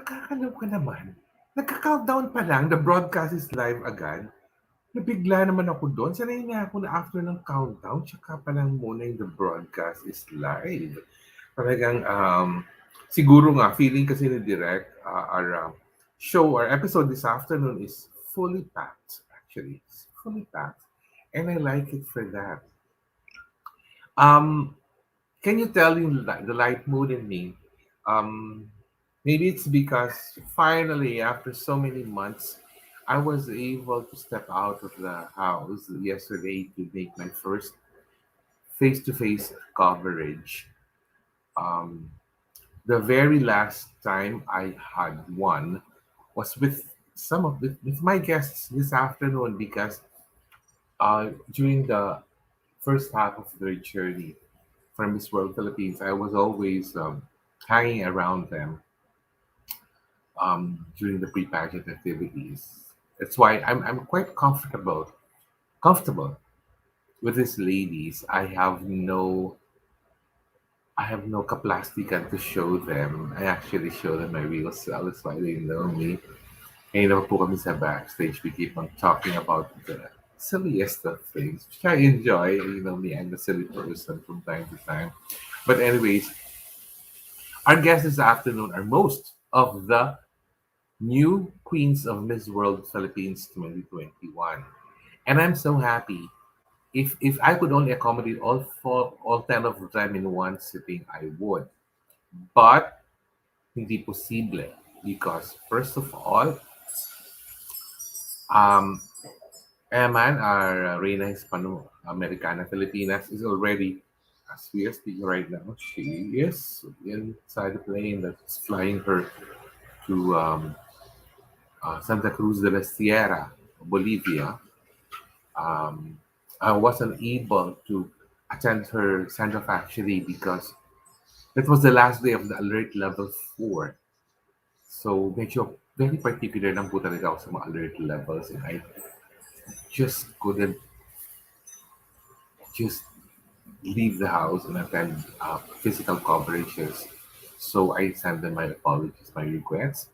Nakakaloka naman. Nagka-countdown pa lang, the broadcast is live agad. Nabigla naman ako doon. Sanay na ako na after ng countdown, tsaka pa lang muna yung the broadcast is live. Talagang, siguro nga, feeling kasi ni Direk, our show, our episode this afternoon is fully packed, actually. It's fully packed. And I like it for that. Um, can you tell you the light mood in me? Um, Maybe it's because finally, after so many months, I was able to step out of the house yesterday to make my first face-to-face coverage. Um, the very last time I had one was with my guests this afternoon because during the first half of their journey from Miss World Philippines, I was always hanging around them during the pre-pageant activities. That's why I'm quite comfortable with these ladies. I have no kaplastikan to show them. I actually show them my real self. That's why they know me. And po kami sa backstage. We keep on talking about the silliest of things, which I enjoy. You know me, I'm a silly person from time to time. But anyways, our guests this afternoon are most of the new queens of Miss World Philippines 2021. And I'm so happy. If I could only accommodate all 10 of them in one sitting, I would. But hindi posible because first of all, um, Eman, our Reina Hispano Americana Filipinas, is already, as we are speaking right now, she is inside the plane that's flying her to Santa Cruz de la Sierra, Bolivia. Um, I wasn't able to attend her send off actually because that was the last day of the alert level 4. So medyo very particular lang po talaga ako sa mga alert levels and I just couldn't just leave the house and attend physical coverages. So I sent them my apologies, my regrets.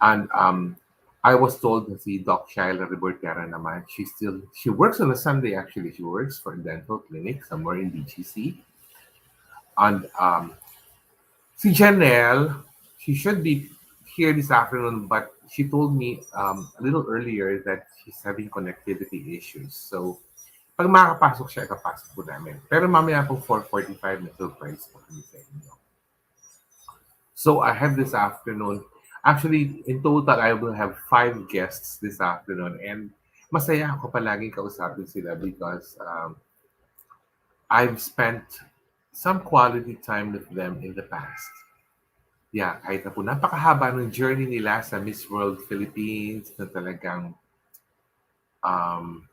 And I was told that si Doc Shaila Rebertera naman, she works on a Sunday actually. She works for a dental clinic somewhere in BGC. And si Janelle, she should be here this afternoon, but she told me a little earlier that she's having connectivity issues. So pag makakapasok siya, ikapasok po namin. Pero mamaya po 4:45 may surprise po kami sa inyo. So I have this afternoon. Actually, in total, I will have 5 guests this afternoon. And masaya ako palaging kausapin sila because I've spent some quality time with them in the past. Yeah, kahit na po napakahaba ng journey nila sa Miss World Philippines na talagang um,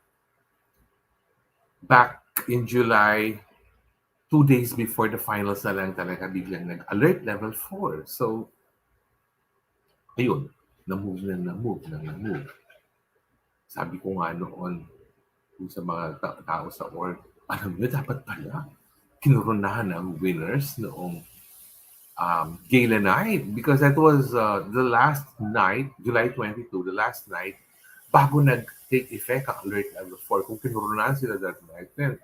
back in July, 2 days before the finals na lang talaga biglang nag-alert level 4. So, ayun, na-move. Sabi ko nga noon kung sa mga tao sa org, alam niyo, dapat pala kinurunahan ng winners noong gala night because that was the last night, July 22, the last night, bago nag-take effect ang alert level 4. Kung kinurunahan sila that night, then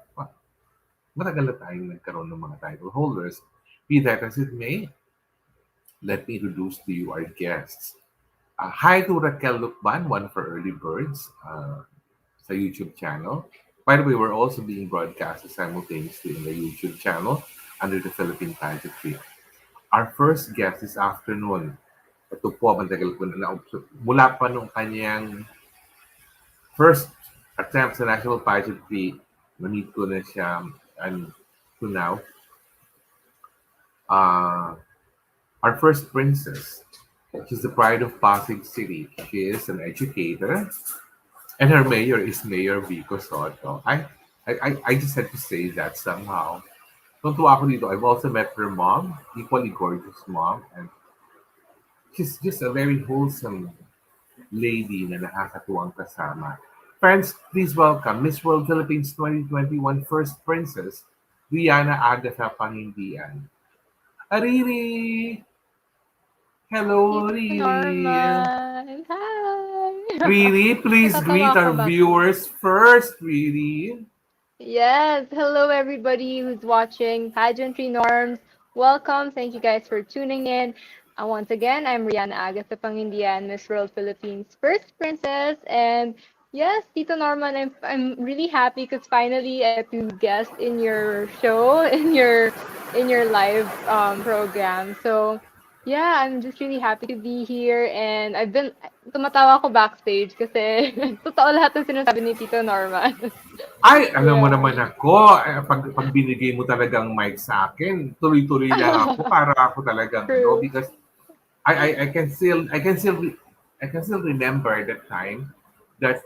matagal na tayong nagkaroon ng mga title holders. Be that as it may, let me introduce to you our guests. Hi to Raquel Lukban, one of our early birds sa YouTube channel. By the way, we're also being broadcasted simultaneously in the YouTube channel under the Philippine Pageantry. Our first guest this afternoon, ito po, matagal ko na mula pa nung kanyang first attempt sa National Pageantry, na-meet ko na siya and to now. Our first princess, she's the pride of Pasig City. She is an educator, and her mayor is Mayor Vico Soto. I just had to say that somehow. Tuntua ako dito. I've also met her mom, equally gorgeous mom, and she's just a very wholesome lady na nakakatuwang kasama. Friends, please welcome Miss World Philippines 2021 First Princess, Rihanna Agatha Pangindian. Ariri! Hello, Tito Riri. Norman. Hi! Riri, please Natatawa greet ako our bakit. viewers first, Riri. Yes, hello everybody who's watching Pageantry Norms. Welcome. Thank you guys for tuning in. Once again, I'm Rihanna Agatha Pangindian, Miss World Philippines First Princess. And yes, Tito Norman, I'm really happy because finally I get to guest in your show, in your live program. So yeah, I'm just really happy to be here. And tumatawa ako backstage kasi totoo lahat ng sinasabi ni Tito Norman. Ay, alam mo naman Yeah. ako, pag binigay mo talagang mic sa akin, tuloy-tuloy lang ako para ako talagang True. because I can still remember that time that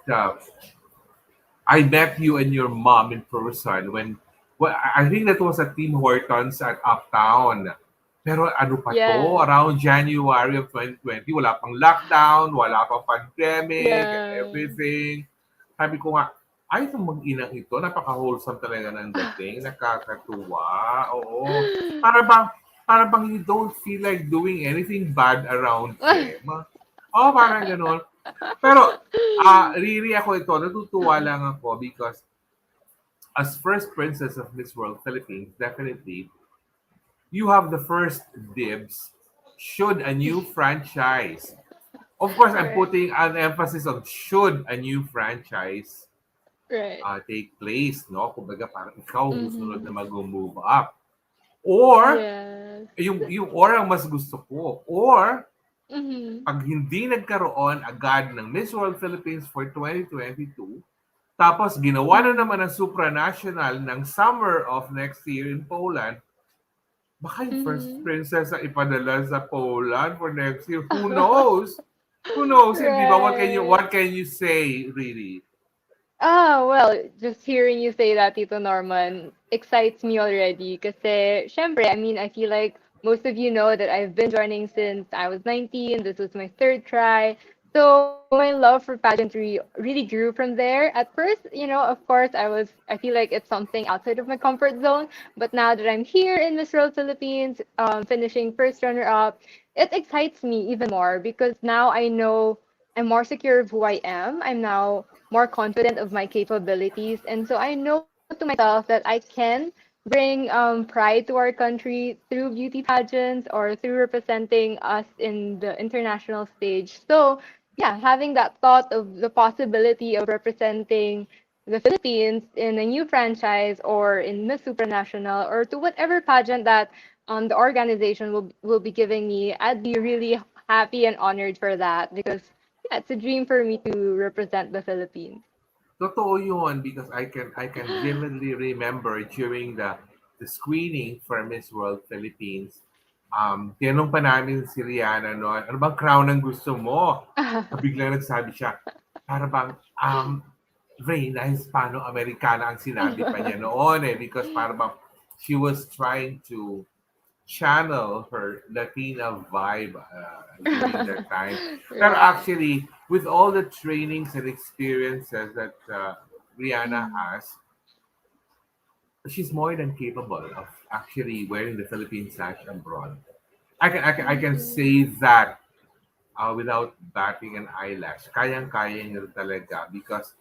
I met you and your mom in person when well, I think that was at Tim Hortons at Uptown. Pero ano pa to, Yes. around January of 2020, wala pang lockdown, wala pang pandemic and Yeah. everything. Sabi ko nga, ay, itong mag-inang ito, napaka-wholesome talaga ng dating, nakakatuwa, oo. Para bang, para bang you don't feel like doing anything bad around them. Oo, parang gano'n. Pero, really ako ito, natutuwa lang ako because as first princess of Miss World Philippines, definitely, you have the first dibs should a new franchise. Of course, I'm Right. putting an emphasis on should a new franchise Right. take place, no? Kumbaga, parang ikaw ang susunod na Mm-hmm. mag-move up. Or, Yes. yung or ang mas gusto ko. Or, Mm-hmm. pag hindi nagkaroon agad ng Miss World Philippines for 2022, tapos ginawa na Mm-hmm. naman ng supranational ng summer of next year in Poland, baka yung first Mm-hmm. princess na ipadala sa Poland for next year. Who knows? Who knows? Hindi ba? Right. What can you say, really? Ah, well, just hearing you say that, Tito Norman, excites me already. Kasi, syempre, I mean, I feel like most of you know that I've been joining since I was 19. This was my third try. So my love for pageantry really grew from there. At first, of course, I feel like it's something outside of my comfort zone. But now that I'm here in Miss World Philippines, finishing first runner-up, it excites me even more because now I know I'm more secure of who I am. I'm now more confident of my capabilities. And so I know to myself that I can bring pride to our country through beauty pageants or through representing us in the international stage. So, yeah, having that thought of the possibility of representing the Philippines in a new franchise or in Miss Supranational or to whatever pageant that the organization will be giving me, I'd be really happy and honored for that because yeah, it's a dream for me to represent the Philippines. Totoo yun because I can vividly remember during the screening for Miss World Philippines, tinanong pa namin si Rihanna noon, ano bang crown ang gusto mo? Biglang nagsabi siya, para bang Reina Hispano-Americana ang sinabi pa niya noon because para bang she was trying to channel her Latina vibe during that time. But Right. actually, with all the trainings and experiences that Rihanna Mm. has, she's more than capable of actually wearing the Philippine sash abroad. I can Mm. say that without batting an eyelash. Kayang-kaya niya talaga because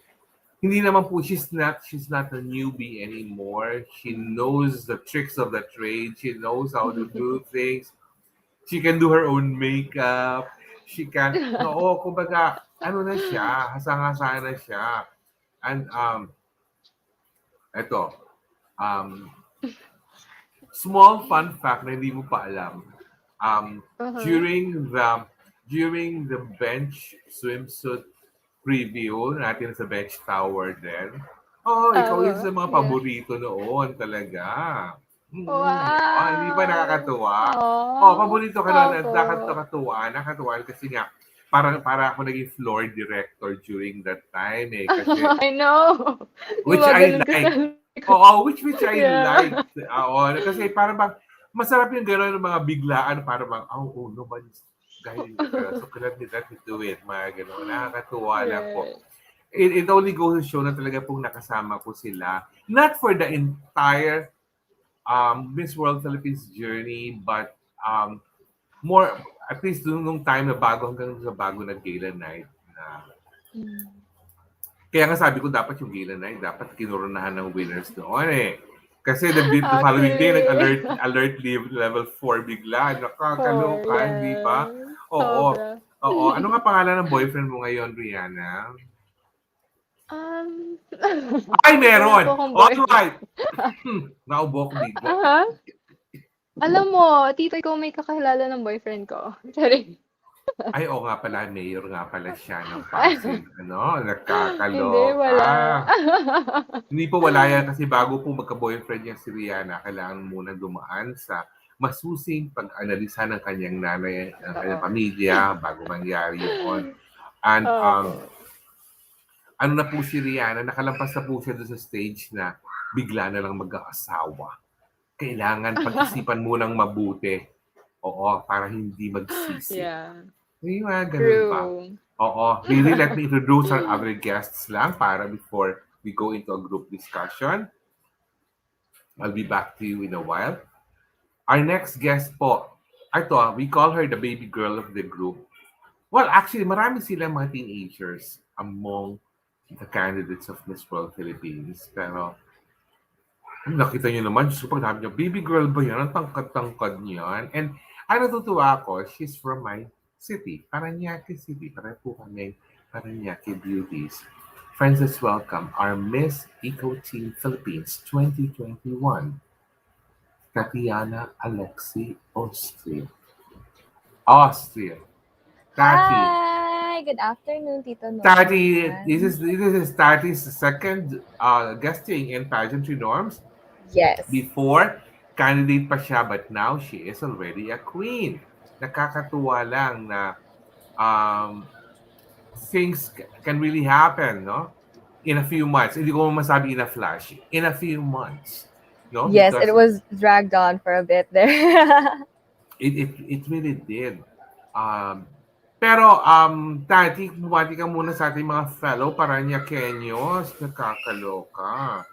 hindi naman po she's not a newbie anymore. She knows the tricks of the trade. She knows how to do things. She can do her own makeup. She can, oo, kumbaga, ano na siya, hasang-hasa na siya. And, eto, um, small fun fact na hindi mo pa alam. Uh-huh. During the bench swimsuit preview natin sa bench tower din, oh, ikaw yun sa mga Yeah. paborito noon talaga. Hindi ba Wow. nakakatuwa? Oh, Aw. paborito ka nun at Opo. nakakatuwa kasi nga para ako naging floor director during that time kasi I know. which I Gumaganon ka sa like. likod. Oo, which I Yeah. liked. Oo, kasi parang bang masarap yung gano'n ng mga biglaan para bang, oh, nobody's guiding the girl. So, let me do it. Mga gano'n. Nakakatuwa lang po. Right. It only goes to show na talaga pong nakasama ko sila. Not for the entire Miss World Philippines journey, but more at least nung time na bago hanggang sa bago na gala night na Mm. kaya nga sabi ko dapat yung gala night dapat kinoronahan ng winners doon eh. Kasi the following day Actually, alert level 4 bigla. four, Nakakaloka, hindi ba? yes. Oo. Sobra. Oo. Ano nga pangalan ng boyfriend mo ngayon, Rihanna? Um, Ay, wala meron! po akong All boyfriend. right! Naubo ko bigla. Aha. Alam mo, tito, ikaw may kakilala ng boyfriend ko. Sorry. Ay, oo nga pala, mayor nga pala siya ng Pasig. Ano? Hindi, Nakakaloka. wala. Hindi po wala yan kasi bago po magka-boyfriend niya si Rihanna, kailangan muna dumaan sa masusing pag-analisa ng kanyang nanay, ng kanyang Totoo. pamilya bago mangyari yun. And Opo. ano na po si Rihanna, nakalampas na po siya doon sa stage na bigla na lang mag-aasawa. Kailangan pag-isipan mo ng mabuti. Oo, para hindi magsisi. Yeah, May mga ganun ba? true. Oo. Really, let me introduce our other guests lang para before we go into a group discussion. I'll be back to you in a while. Our next guest po, ito, we call her the baby girl of the group. Well, actually, marami sila mga teenagers among the candidates of Miss World Philippines. Pero, nakita niyo naman, super sabi niyo, baby girl ba yan? Ang tangkad-tangkad niyan. And, ang natutuwa ako, she's from my city, Parañaque City. Pareho po kami, Parañaque Beauties. Friends, let's welcome our Miss Eco Team Philippines 2021, Tatiana Alexi Austria. Austria. Tati. Hi, good afternoon, Tito Tati, Norman. this is Tati's second guesting in Pageantry Norms. Yes. Before, candidate pa siya, but now she is already a queen. Nakakatuwa lang na things can really happen, no? In a few months. Hindi ko masabi in a flash. In a few months. No? Yes, Because it was dragged on for a bit there. it really did. Pero, Tati, bumati ka muna sa ating mga fellow Parañaqueños. Nakakaloka.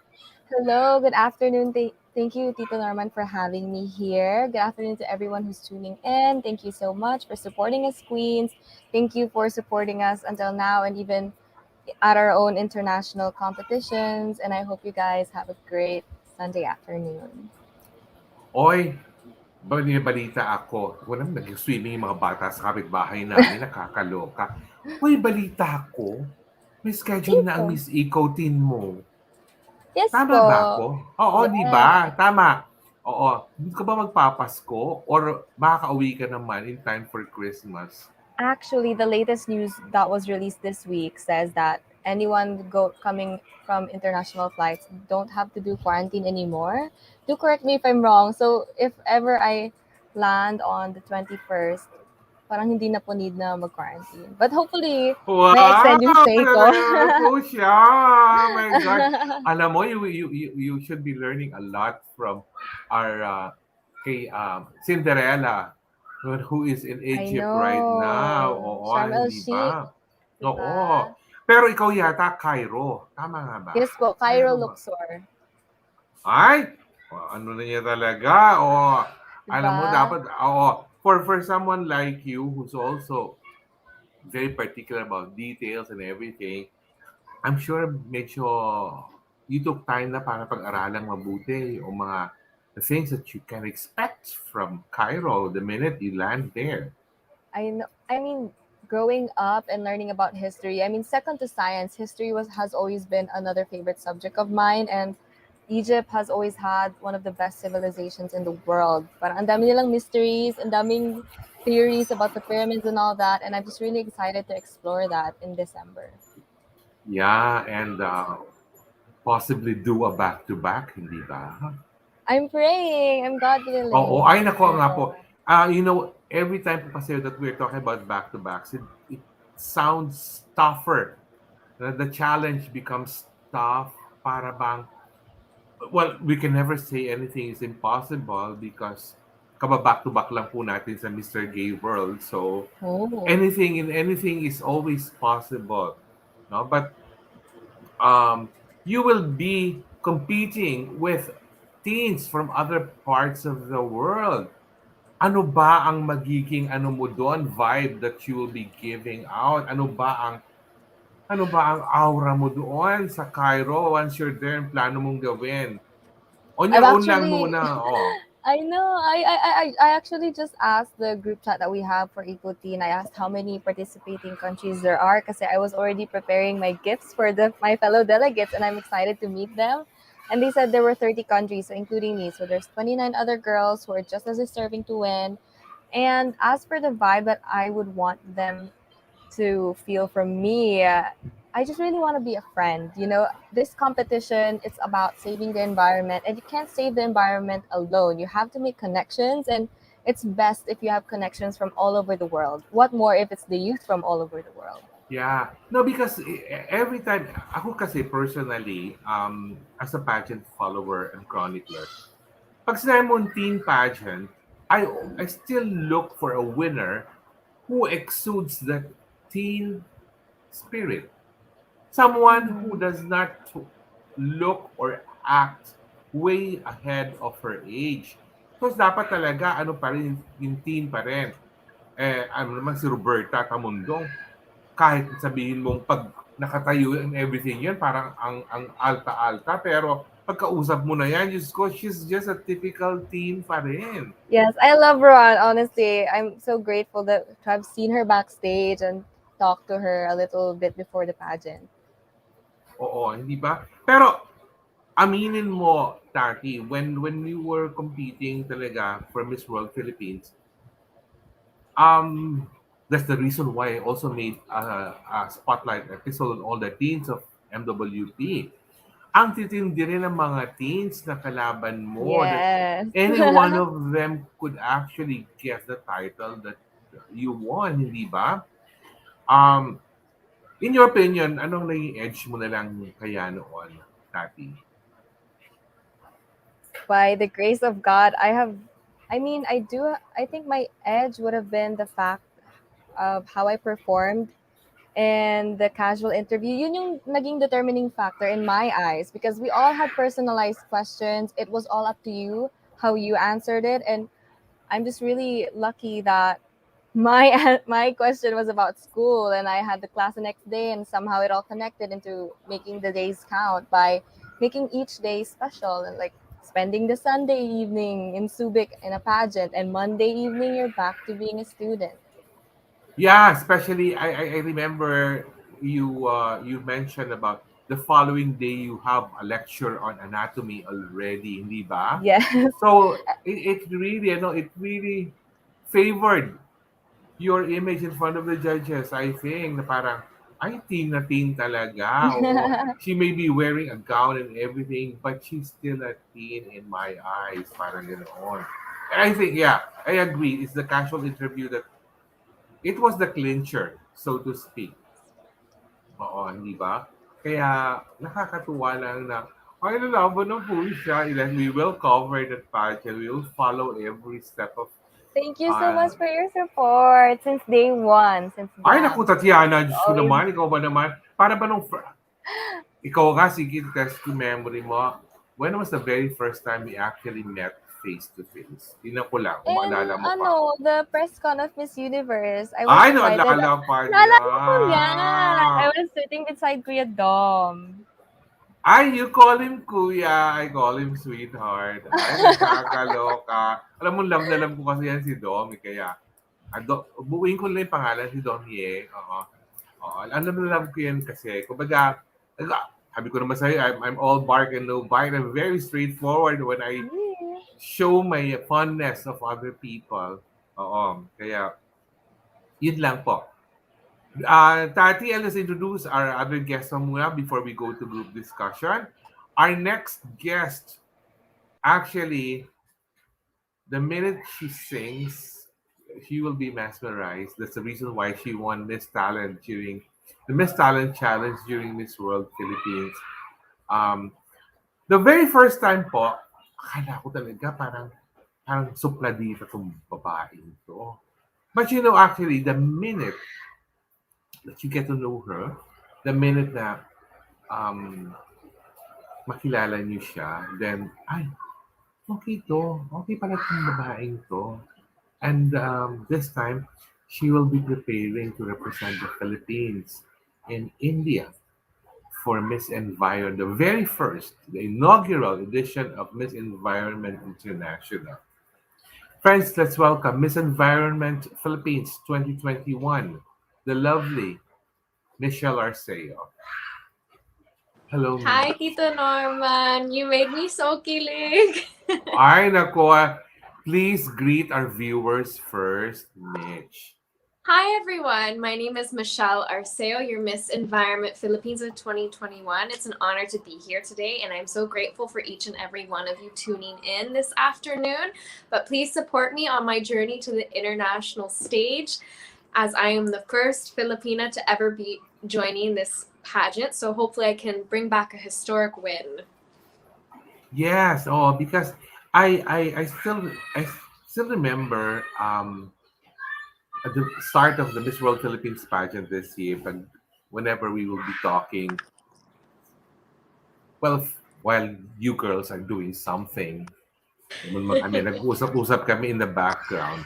Hello, good afternoon. Thank you, Tito Norman, for having me here. Good afternoon to everyone who's tuning in. Thank you so much for supporting us, Queens. Thank you for supporting us until now and even at our own international competitions. And I hope you guys have a great Sunday afternoon. Oy, balita ako. Walang nag-swimming yung mga bata sa kapitbahay namin. Nakakaloka. Uy, balita ako. May schedule na ang Tito. Miss Eco Teen mo. Yes Tama po. ba ako? Oo, di Yes. ba? Tama. Oo. Hindi ka ba magpapasko? Or makaka-uwi ka naman in time for Christmas? Actually, the latest news that was released this week says that anyone coming from international flights don't have to do quarantine anymore. Do correct me if I'm wrong. So if ever I land on the 21st, parang hindi na po need na mag-quarantine. But hopefully, Wow! may extend yung stay ko. Po siya! Oh my God! Alam mo, you should be learning a lot from our kay Cinderella, who is in Egypt right now. Oo, Sharm el hindi Sheikh, ba? diba? Oo. Pero ikaw yata, Cairo. Tama nga ba? Yes po, Cairo, ba? Luxor. Ay! Ano na niya talaga? Oo. Alam mo, Diba? dapat, for someone like you who's also very particular about details and everything, I'm sure medyo you took time na para pag-aralang mabuti yung mga the things that you can expect from Cairo the minute you land there. I know. I mean, growing up and learning about history. I mean, second to science, history has always been another favorite subject of mine, and Egypt has always had one of the best civilizations in the world. Parang ang dami nilang mysteries, ang daming theories about the pyramids and all that, and I'm just really excited to explore that in December. Yeah, and possibly do a back-to-back, hindi ba? I'm praying. I'm God willing. Oo, ay nako nga po. You know, every time po kasi that we're talking about back-to-backs, it sounds tougher. The challenge becomes tough para bang, well, we can never say anything is impossible because back-to-back lang po natin sa Mr. Gay World. So, Oh. anything is always possible. No? But you will be competing with teens from other parts of the world. ano ba ang magiging mo doon, vibe that you will be giving out? Ano ba ang aura mo doon sa Cairo once you're there, ang plano mong gawin? On I've your own lang actually muna, oh. I know. I actually just asked the group chat that we have for Equity, and I asked how many participating countries there are because I was already preparing my gifts for my fellow delegates, and I'm excited to meet them. And they said there were 30 countries, so including me. So there's 29 other girls who are just as deserving to win. And as for the vibe that I would want them to feel from me, I just really want to be a friend. You know, this competition, it's about saving the environment, and you can't save the environment alone. You have to make connections, and it's best if you have connections from all over the world. What more if it's the youth from all over the world? Yeah. No, because every time, ako kasi personally, as a pageant follower and chronicler, pag sinabi mong teen pageant, I still look for a winner who exudes that teen spirit. Someone who Mhm. does not look or act way ahead of her age. Because dapat talaga, ano pa rin, yung teen pa rin. Ano naman si Roberta Tamundong, kahit sabihin mong pag nakatayo and everything yan, parang ang alta-alta, pero pagkausap mo na yan, Diyos ko, she's just a typical teen pa rin. Yes, I love Rowan. Honestly, I'm so grateful that to have seen her backstage and talked to her a little bit before the pageant. Oo, hindi ba? Pero aminin mo, Taki, when you were competing talaga for Miss World Philippines, that's the reason why I also made a spotlight episode on all the teens of MWP. Ang titindi rin ng mga teens na kalaban mo that Yes. any one of them could actually get the title that you won, hindi ba? Um, in your opinion, anong naging edge mo na lang kaya noon, Tati? By the grace of God, I think my edge would have been the fact of how I performed and the casual interview. Yun yung naging determining factor in my eyes because we all had personalized questions. It was all up to you how you answered it. And I'm just really lucky that my question was about school and I had the class the next day, and somehow it all connected into making the days count by making each day special, and like spending the Sunday evening in Subic in a pageant, and Monday evening you're back to being a student. Yeah, especially I remember you mentioned about the following day you have a lecture on anatomy already, hindi ba? Yes. So it really favored your image in front of the judges, I think, na parang, ay, teen na teen talaga. Oo, she may be wearing a gown and everything, but she's still a teen in my eyes. Parang ganoon. I think, yeah, I agree. It's the casual interview that it was the clincher, so to speak. Oo, hindi ba? Kaya nakakatuwa lang na, ay, lalaban na po siya. And we will cover that pageant. We will follow every step of Thank you so uh, much for your support since day one, since ay, naku, dance. Tatiana, Diyos ko Always. naman, ikaw ba naman? Para ba ikaw nga, sige, test ko memory mo. When was the very first time we actually met face to face? Tingnan ko lang, kung maalala And mo pa. the press con of Miss Universe, I was Ay, invited. naalala pa niya. Naalala ko yan. I was sitting beside Kuya Dom. Ay, you call him kuya, I call him sweetheart. Ay, nagkakaloka. Alam mo, love na love ko kasi yan si Domi, kaya buuin ko lang yung pangalan si Domi eh. Oo. Oo, alam na love ko yan kasi. Kumbaga, sabi ko naman sa'yo, I'm all bark and no bite. I'm very straightforward when I Yeah. show my fondness of other people. Oo, kaya yun lang po. Tati, let's introduce our other guests muna before we go to group discussion. Our next guest, actually, the minute she sings, she will be mesmerized. That's the reason why she won Miss Talent during the Miss Talent Challenge during Miss World Philippines. Um, the very first time po, akala ko talaga parang supladita itong babaeng to. But you know, actually, the minute that you get to know her, the minute na um, makilala niyo siya, then, ay, okay to. Okay pala itong babaeng to. And this time, she will be preparing to represent the Philippines in India for Miss Environment, the very first, the inaugural edition of Miss Environment International. Friends, let's welcome Miss Environment Philippines 2021, the lovely Michelle Arceo. Hello, Miss. Hi, Tito Norman. You made me so kilig. Ay, nako. Please greet our viewers first, Mitch. Hi, everyone. My name is Michelle Arceo, your Miss Environment Philippines of 2021. It's an honor to be here today, and I'm so grateful for each and every one of you tuning in this afternoon. But please support me on my journey to the international stage, as I am the first Filipina to ever be joining this pageant. So hopefully, I can bring back a historic win. Yes, oh, because I still remember at the start of the Miss World Philippines pageant this year, but whenever we will be talking, well, while you girls are doing something, kami, nag-usap-usap kami in the background,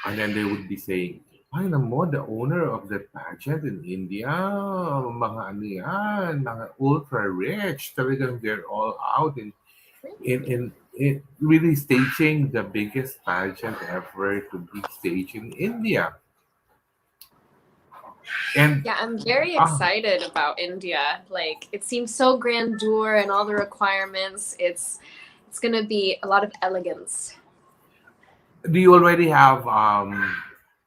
and then they would be saying, ay, alam mo, the owner of the pageant in India, mga ano yan, mga ultra rich, talagang they're all out in really staging the biggest pageant ever to be staged in India. And Yeah, I'm very ah, excited about India. Like, it seems so grandeur and all the requirements. It's gonna be a lot of elegance. do you already have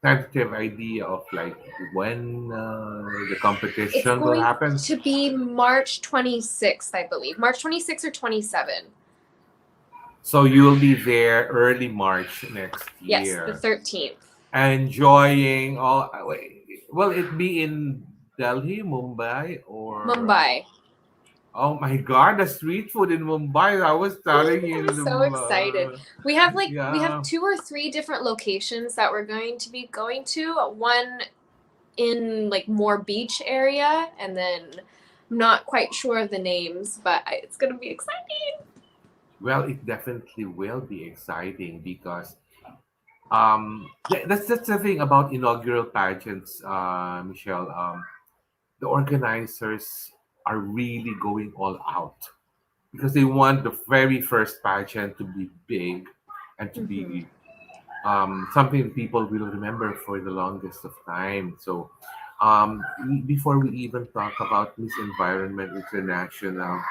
tentative idea of like when the It's competition will going happen? to be March 26th, I believe. March 26th or 27th. So you'll be there early March next Yes, the year, 13th. enjoying all. Wait, will it be in Delhi, Mumbai, or? Mumbai. Oh my God, the street food in Mumbai! I was telling you, I'm so excited. We have yeah. 2 or 3 different locations that we're going to be going to. One in like more beach area, and then I'm not quite sure of the names, but it's gonna be exciting. Well, it definitely will be exciting because that's the thing about inaugural pageants, Michelle. The organizers are really going all out because they want the very first pageant to be big and to Hmm. be something people will remember for the longest of time. So, before we even talk about Miss Environment International,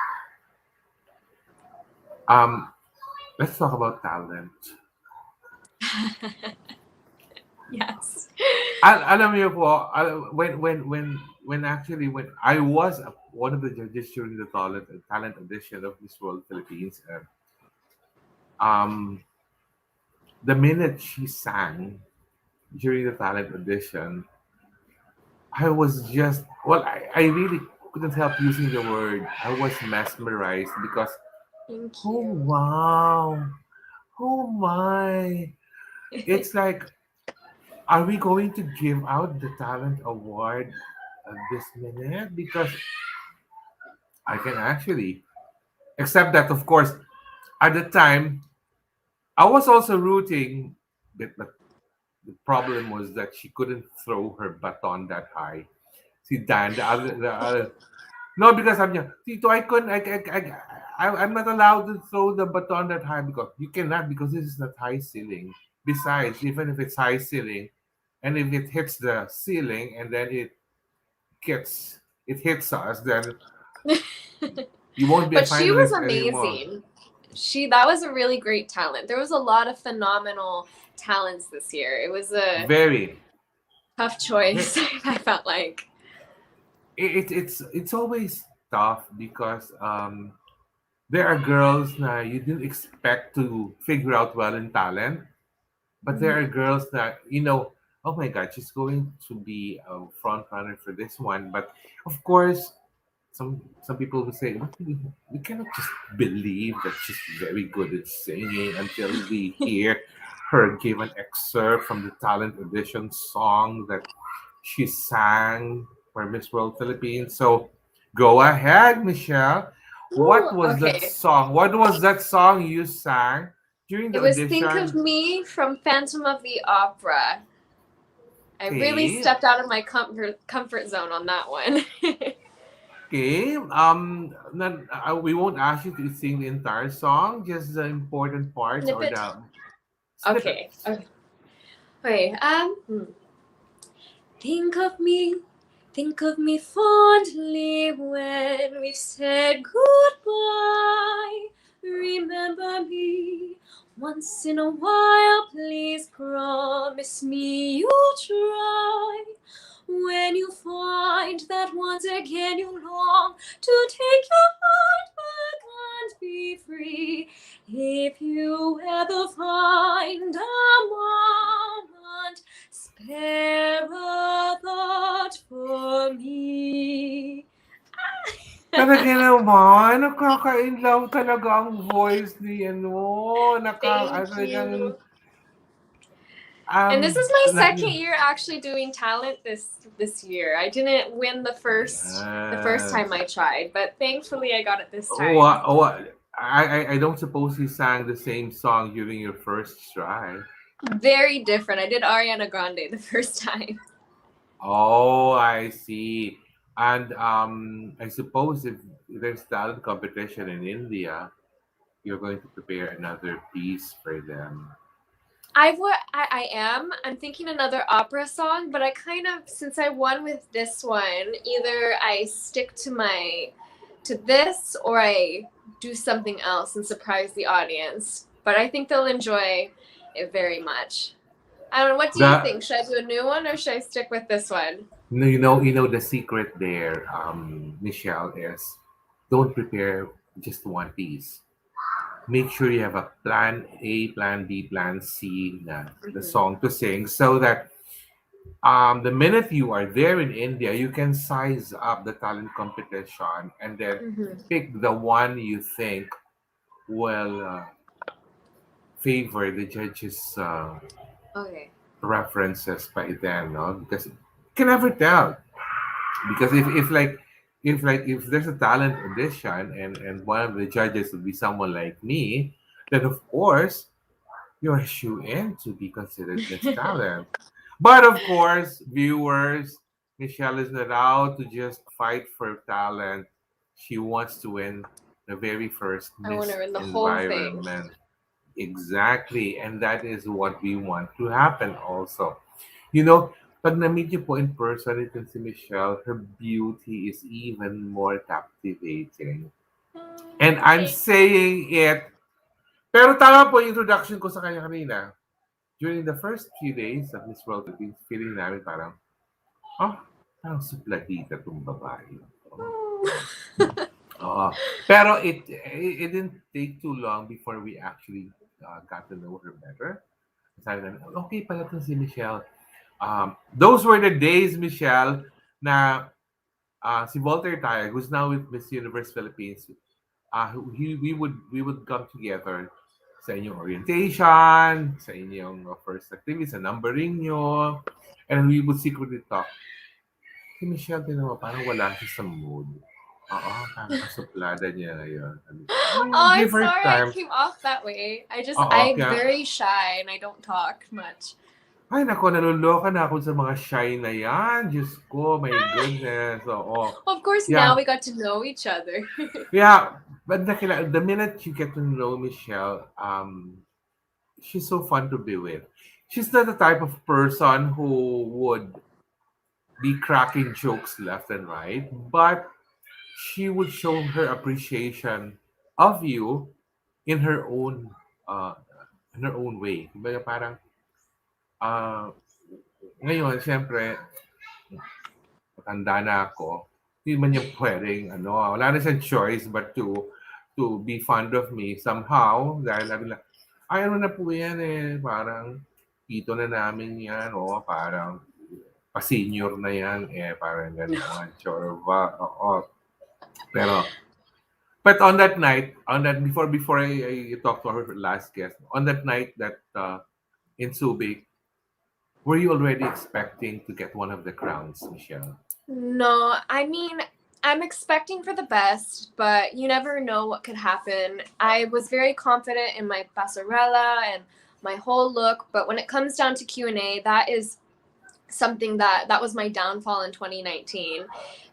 um, let's talk about talent. Yes. Alam niyo po, when actually when I was one of the judges during the talent edition of Miss World Philippines, um, the minute she sang during the talent audition, I was just well, I really couldn't help using the word. I was mesmerized because Thank oh you. wow, oh my, it's like are we going to give out the talent award this minute? Because I can actually, except that, of course, at the time, I was also rooting, but the problem was that she couldn't throw her baton that high. See, Dan, the other no, because I'm young. Tito, I couldn't, I'm not allowed to throw the baton that high because you cannot, because this is not high ceiling. Besides, even if it's high ceiling, and if it hits the ceiling and then it hits us, then you won't be a But she was finalist anymore. amazing. That was a really great talent. There was a lot of phenomenal talents this year. It was a Very. tough choice, I felt like. It's always tough because there are girls na you didn't expect to figure out well in talent, but there Mhm. are girls that oh my God, she's going to be a front runner for this one. But of course, some people will say, "What we cannot just believe that she's very good at singing until we hear her give an excerpt from the talent audition song that she sang for Miss World Philippines." So go ahead, Michelle. What Ooh, was that okay. song? What was that song you sang during It the was Think of audition. Me from Phantom of the Opera. I really Okay. stepped out of my comfort zone on that one. Okay. We won't ask you to sing the entire song, just the important parts or Snippet. the Okay. snippets. Okay. Okay. Think of me fondly when we've said goodbye. Remember me once in a while, please promise me you'll try. When you find that once again you long to take your heart back and be free, if you ever find a moment, spare a thought for me. Talaga naman, nakaka-inlove talaga ang voice ni ano, Thank talagang, you. And this is my na, second year actually doing talent this year. I didn't win the first time yes. I tried, but thankfully I got it this Oh, time. I don't suppose you sang the same song during your first try. Very different. I did Ariana Grande the first time. Oh, I see. And I suppose if there's talent competition in India, you're going to prepare another piece for them. I am. I'm thinking another opera song, but I kind of, since I won with this one, either I stick to this or I do something else and surprise the audience. But I think they'll enjoy it very much. I don't know. What do you The think? Should I do a new one or should I stick with this one? No, the secret there, Michelle, is don't prepare just one piece. Make sure you have a plan A, plan B, plan C, the Mm-hmm. song to sing, so that the minute you are there in India, you can size up the talent competition and then Mm-hmm. pick the one you think will favor the judges' Okay. preferences by then, no? Because you can never tell. Because if there's a talent audition and one of the judges would be someone like me, then of course you're a shoe in to be considered Miss Talent. But of course, viewers, Michelle is not out to just fight for talent. She wants to win the very first I want Miss to win the whole thing. Environment. Exactly. And that is what we want to happen also. You know, pag na-meet niyo po in person itong si Michelle, her beauty is even more captivating. And I'm Okay. saying it, pero tama po yung introduction ko sa kanya kanina. During the first few days of Miss World Philippines, feeling namin parang, parang supladita itong babae. Oo. Pero it didn't take too long before we actually got to know her better. Sabi namin, okay pala itong si Michelle. Those were the days, Michelle, na si Voltaire Tayag, who's now with Miss Universe Philippines, we would come together sa inyong orientation, sa inyong first activity, sa numbering nyo, and we would secretly talk. Si Michelle, tinan mo, parang wala siya sa mood. Oo, parang kasuplada niya ngayon. Oh, I'm Give her sorry I time. came off that way. Oo, I'm kaya, very shy and I don't talk much. ay nako, naluloka na ako sa mga shy na yan. Diyos ko, my goodness. Oo. Of course, now Yeah, we got to know each other. yeah. But the minute you get to know Michelle, she's so fun to be with. She's not the type of person who would be cracking jokes left and right, but she would show her appreciation of you in her own uh in her own way. Kumbaga parang uh ngayon syempre matanda na ako. Hindi man niya pwedeng wala na siyang choice but to be fond of me somehow dahil sabi lang ay ano na po yan parang tito na namin yan parang pa-senior na yan parang gano'n chorba pero but on that night before I talked to our last guest on that night that in Subic, were you already expecting to get one of the crowns, Michelle? No, I mean, I'm expecting for the best, but you never know what could happen. I was very confident in my pasarela and my whole look, but when it comes down to Q&A, that is something that was my downfall in 2019.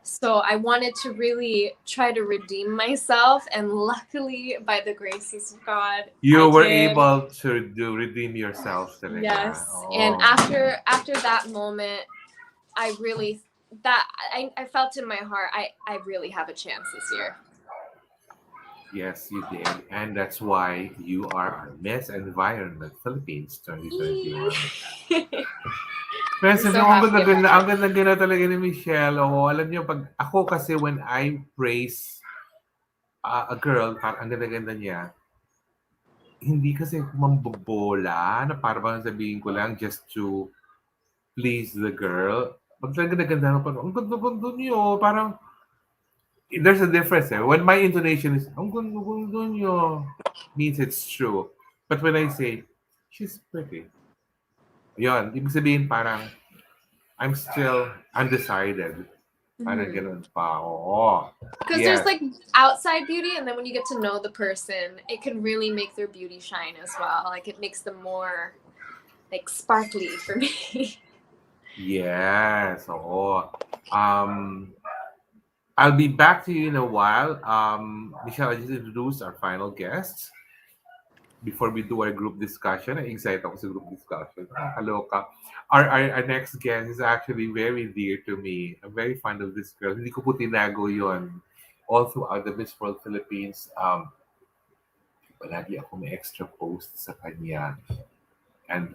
So I wanted to really try to redeem myself, and luckily, by the graces of God, You I were did. able to redeem yourself Yes, talaga. and Oo. after that moment, I really I felt in my heart I really have a chance this year. Yes, you did. And that's why you are our Miss Environment Philippines 2021. I'm Kasi so ang happy about ang it. ganda talaga ni Michelle. Oo, alam niyo, pag ako kasi when I praise a girl, ang ganda-ganda niya, hindi kasi ako mambobola na para bang sabihin ko lang just to please the girl. Pag talaga naganda ako, parang, ang ganda-ganda niyo. Parang, there's a difference eh. When my intonation is, ang ganda-ganda niyo, means it's true. But when I say, she's pretty, yun, ibig sabihin parang, I'm still undecided. Parang ganun pa. Oo. Because there's Yes. like outside beauty, and then when you get to know the person, it can really make their beauty shine as well. Like it makes them more like sparkly for me. Yes. Oo. I'll be back to you in a while. Michelle, I just introduced our final guests before we do our group discussion. Excited ako sa group discussion. Kaloka. Our next guest is actually very dear to me. I'm very fond of this girl. Hindi ko po tinago yun. All throughout the Miss World Philippines, palagi ako may extra post sa kanya. And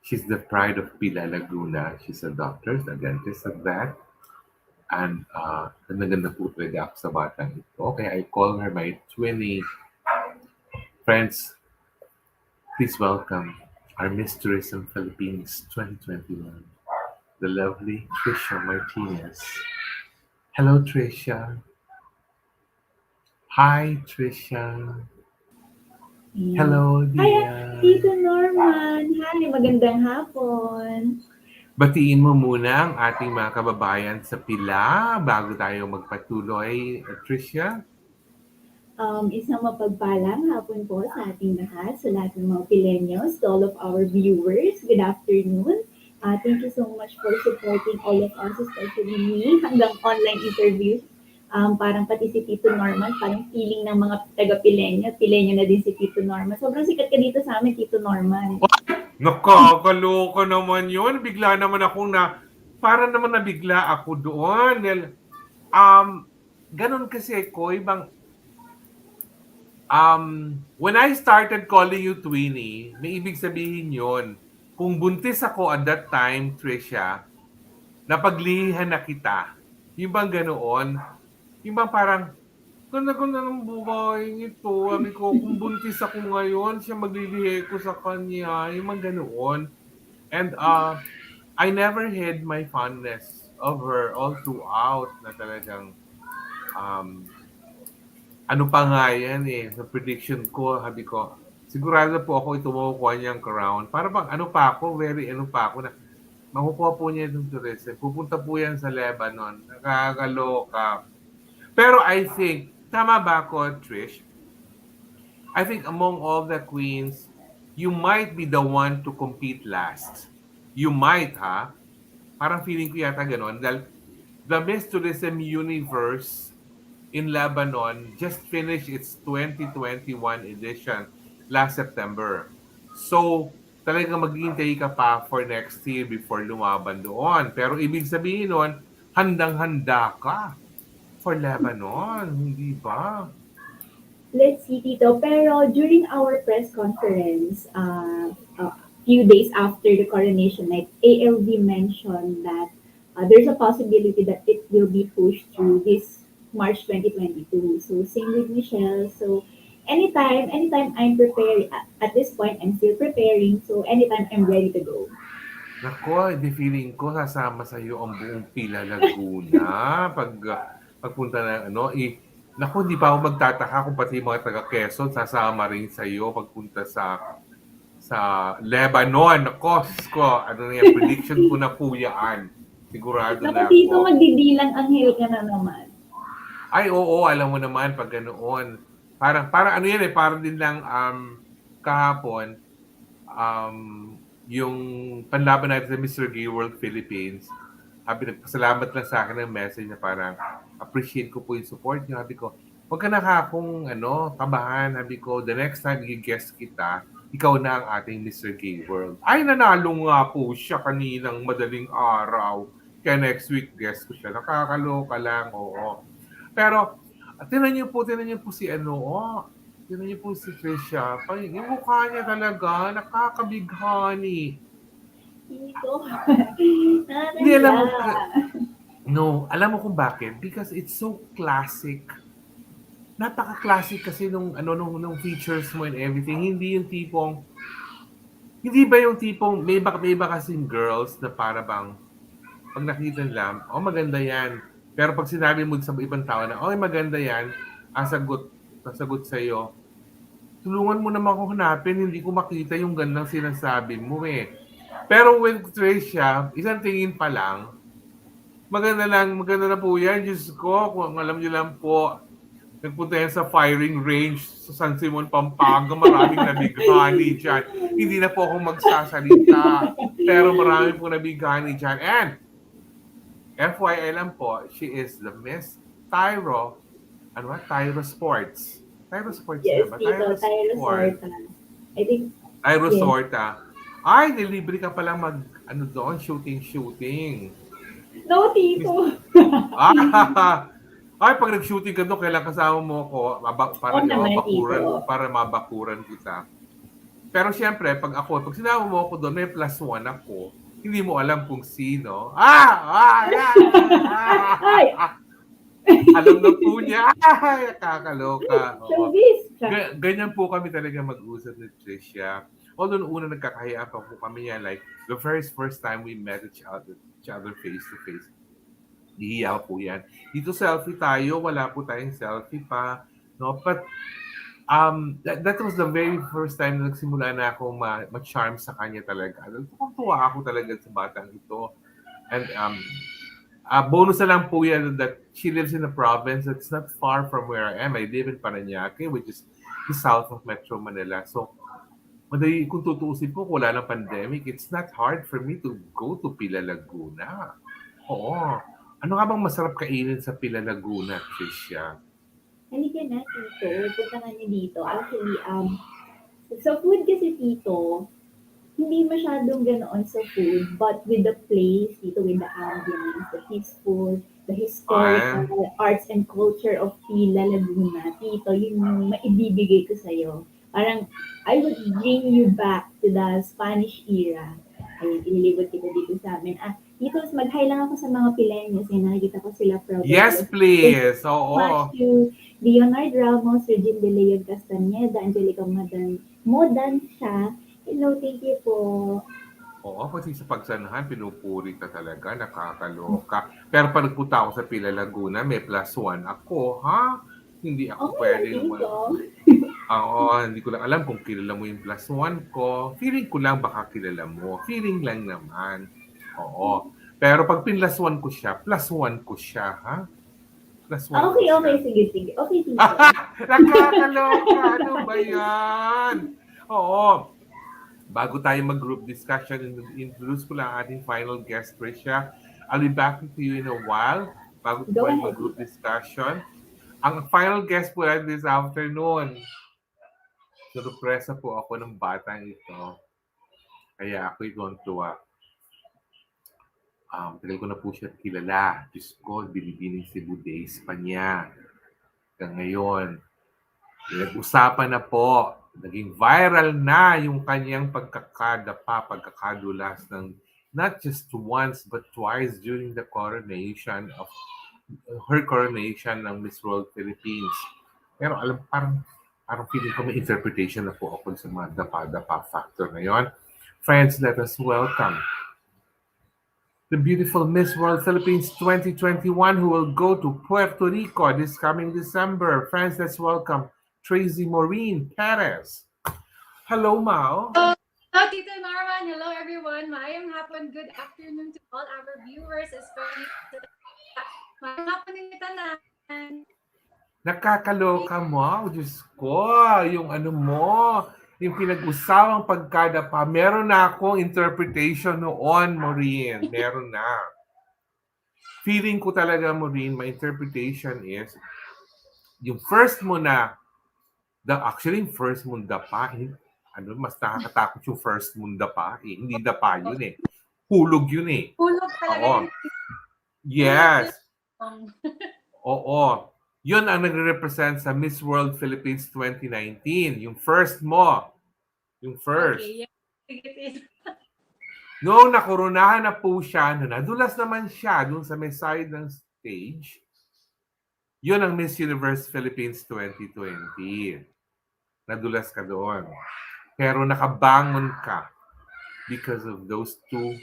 she's the pride of Pila Laguna. She's a doctor, a dentist at that. And ganda-ganda po talaga ako sa batang ito. Okay, I call her my twinny. Friends, please welcome our Miss Tourism Philippines 2021, the lovely Trisha Martinez. Hello, Trisha. Hi, Trisha. Hello, Hi, dear. Tito Norman. Hi, magandang hapon. Batiin mo muna ang ating mga kababayan sa pila bago tayo magpatuloy, Trisha. Isang mapagpalang hapon po sa ating lahat, sa lahat ng mga Pilenyos, to all of our viewers. Good afternoon. Thank you so much for supporting all of us, especially me, hanggang online interviews. Parang pati si Tito Norman, parang feeling ng mga taga-Pilenyo, Pilenyo na din si Tito Norman. Sobrang sikat ka dito sa amin, Tito Norman. Nakakaloka naman yun. Bigla naman akong para naman nabigla ako doon. Ganun kasi ko, when I started calling you Twinnie, may ibig sabihin yon. Kung buntis ako at that time, Trisha, napaglihan na kita. Yung bang ganoon? Yung bang parang, ganda-ganda ng buhay nito. Sabi ko, kung buntis ako ngayon, siya maglilihi ko sa kanya. Yung bang ganoon. And I never hid my fondness of her all throughout na talagang ano pa nga yan eh, sa prediction ko, sabi ko, sigurado po ako ito makukuha niyang crown. Para bang ano pa ako, very ano pa ako na makukuha po niya itong tourism. Pupunta po yan sa Lebanon. Nakakaloka. Pero I think, tama ba ako, Trish? I think among all the queens, you might be the one to compete last. You might, ha? Parang feeling ko yata gano'n. Dahil the Miss Tourism Universe in Lebanon just finished its 2021 edition last September. So, talagang maghihintay ka pa for next year before lumaban doon. Pero ibig sabihin nun, handang-handa ka for Lebanon, hindi ba? Let's see, Tito. Pero during our press conference, a few days after the coronation night, ALV mentioned that there's a possibility that it will be pushed through this March 2022. So same with Michelle. So anytime I'm preparing, at this point, I'm still preparing. So anytime I'm ready to go. Nako, di feeling ko sasama sa iyo ang buong Pila Laguna pagpunta na Naku, hindi pa ako magtataka kung pati mga taga Quezon sasama rin sa iyo pagpunta sa Lebanon. Nako, ko, ano na yan, prediction ko na po yan. Sigurado Naku, na Tito, ako. magdidilang anghel ka na naman. Ay, oo, alam mo naman pag ganoon. Parang ano yan eh, parang din lang kahapon, um, yung panlaban natin sa Mr. Gay World Philippines, nagpasalamat lang sa akin ng message na parang appreciate ko po yung support niyo. Sabi ko, huwag ka na akong kabahan. Sabi ko, the next time i-guest kita, ikaw na ang ating Mr. Gay World. Ay, nanalo nga po siya kaninang madaling araw. Kaya next week, guest ko siya. Nakakaloka lang, oo. Pero, tinan niyo po si tinan niyo po si Trisha. Yung mukha niya talaga, nakakabighani. Tito. Hindi, alam mo, Nakakaya. alam mo kung bakit? Because it's so classic. Napaka-classic kasi nung features mo and everything. Hindi ba yung tipong, may iba kasing girls na para bang, pag nakita nila, maganda yan. Pero pag sinabi mo sa ibang tao na, maganda yan, sasagot sa'yo, tulungan mo naman ako hanapin, hindi ko makita yung gandang sinasabi mo eh. Pero with Tricia, isang tingin pa lang, maganda na po yan. Diyos ko, kung alam niyo lang po, nagpunta yan sa firing range sa San Simon, Pampanga. Maraming nabighani dyan. Hindi na po ako magsasalita. Pero marami po nabighani dyan. And, FYI lang po, she is the Miss Tyro, Tyro Sports. Tyro Sports Yes, na ba? Tito. Tyro Sports. Sorta. I think, Tyro yes. Sorta. Ay, nilibre ka palang doon, shooting. No, Tito. Ay, pag nag-shooting ka doon, kailangan kasama mo ako para Oo naman, para mabakuran kita. Pero siyempre, pag sinama mo ako doon, may +1 ako. Hindi mo alam kung sino. Ay! Alam na po niya. Ay, kakaloka. Oo. Showbiz. Ganyan po kami talaga mag-usap ni Tricia. Although noong una nagkakahiyaan pa po kami yan, like the first time we met each other face to face. Hihiya po yan. Dito selfie tayo, wala po tayong selfie pa. No? But that was the very first time na nagsimula na ako ma-charm sa kanya talaga. Tuwa ako talaga sa batang ito. And bonus na lang po yan that she lives in a province that's not far from where I am. I live in Parañaque, which is the south of Metro Manila. So, madali, kung tutuusin po, wala ng pandemic, it's not hard for me to go to Pila Laguna. Oo. Ano nga bang masarap kainin sa Pila Laguna, Tricia? Halika na, Tito. Punta nga niyo dito. Actually, sa food kasi, Tito, hindi masyadong ganoon sa food, but with the place, Tito, with the ambience, the peaceful, the historical arts and culture of Pila Laguna, Tito, yun yung maibibigay ko sa'yo. Parang, I would bring you back to the Spanish era. Ayun, ililibot kita dito sa amin. Dito, mag-hi lang ako sa mga Pileños. Nakikita ko sila proud. Yes, please. Oo. Much to Leonard Ramos, Regine De Leon Castaneda, Angelica Modansya. Hello, thank you po. Oo, kasi sa pagsanahan, pinupuri ka talaga, nakakaloka. Pero pag nagpunta ako sa Pila Laguna, may +1 ako, ha? Hindi ako pwede naman. Oo, hindi ko lang alam kung kilala mo yung +1 ko. Feeling ko lang baka kilala mo. Feeling lang naman. Oo. Pero pag +1 ko siya, +1 ko siya, ha? +1 Okay, ko okay. siya. Sige. Okay, Tito. Nakakaloka! Ano ba yan? Oo. Bago tayo mag-group discussion, introduce ko lang ating final guest, Tricia. I'll be back to you in a while. Bago Go tayo ahead. mag-group discussion. Ang final guest po natin this afternoon, surpresa po ako ng batang ito. Kaya ako'y tuwa. Tagal ko na po siya kilala. Diyos ko, Binibining Cebu Days pa niya. Hanggang ngayon, nag-usapan na po. Naging viral na yung kanyang pagkakadulas ng not just once but twice during the coronation of her coronation ng Miss World Philippines. Pero alam, parang feeling ko may interpretation na po ako sa mga dapa-dapa factor ngayon. Friends, let us welcome the beautiful Miss World Philippines 2021 who will go to Puerto Rico this coming December. Friends, let's welcome Tracy Maureen Perez. Hello, Mao. Hello, Tita Norman. Hello, everyone. everyone. Maayong hapon, good afternoon to all our viewers, especially maayong hapon ng tanan. Nakakaloka mo, Diyos ko, yung ano mo, yung pinag-usawang pagkadapa. Meron na akong interpretation noon, Maureen. Meron na. Feeling ko talaga, Maureen, my interpretation is, yung first mo na, actually, yung first mong dapa, mas nakakatakot yung first mong dapa. Hindi dapa yun eh. Hulog yun eh. Hulog talaga Oo. yung Yes. song. Oo. Yun ang nagre-represent sa Miss World Philippines 2019. Yung first mo. Yung first. Okay, yeah. Sige, sige. Noong nakoronahan na po siya, nadulas naman siya dun sa may side ng stage, yun ang Miss Universe Philippines 2020. Nadulas ka doon. Pero nakabangon ka because of those two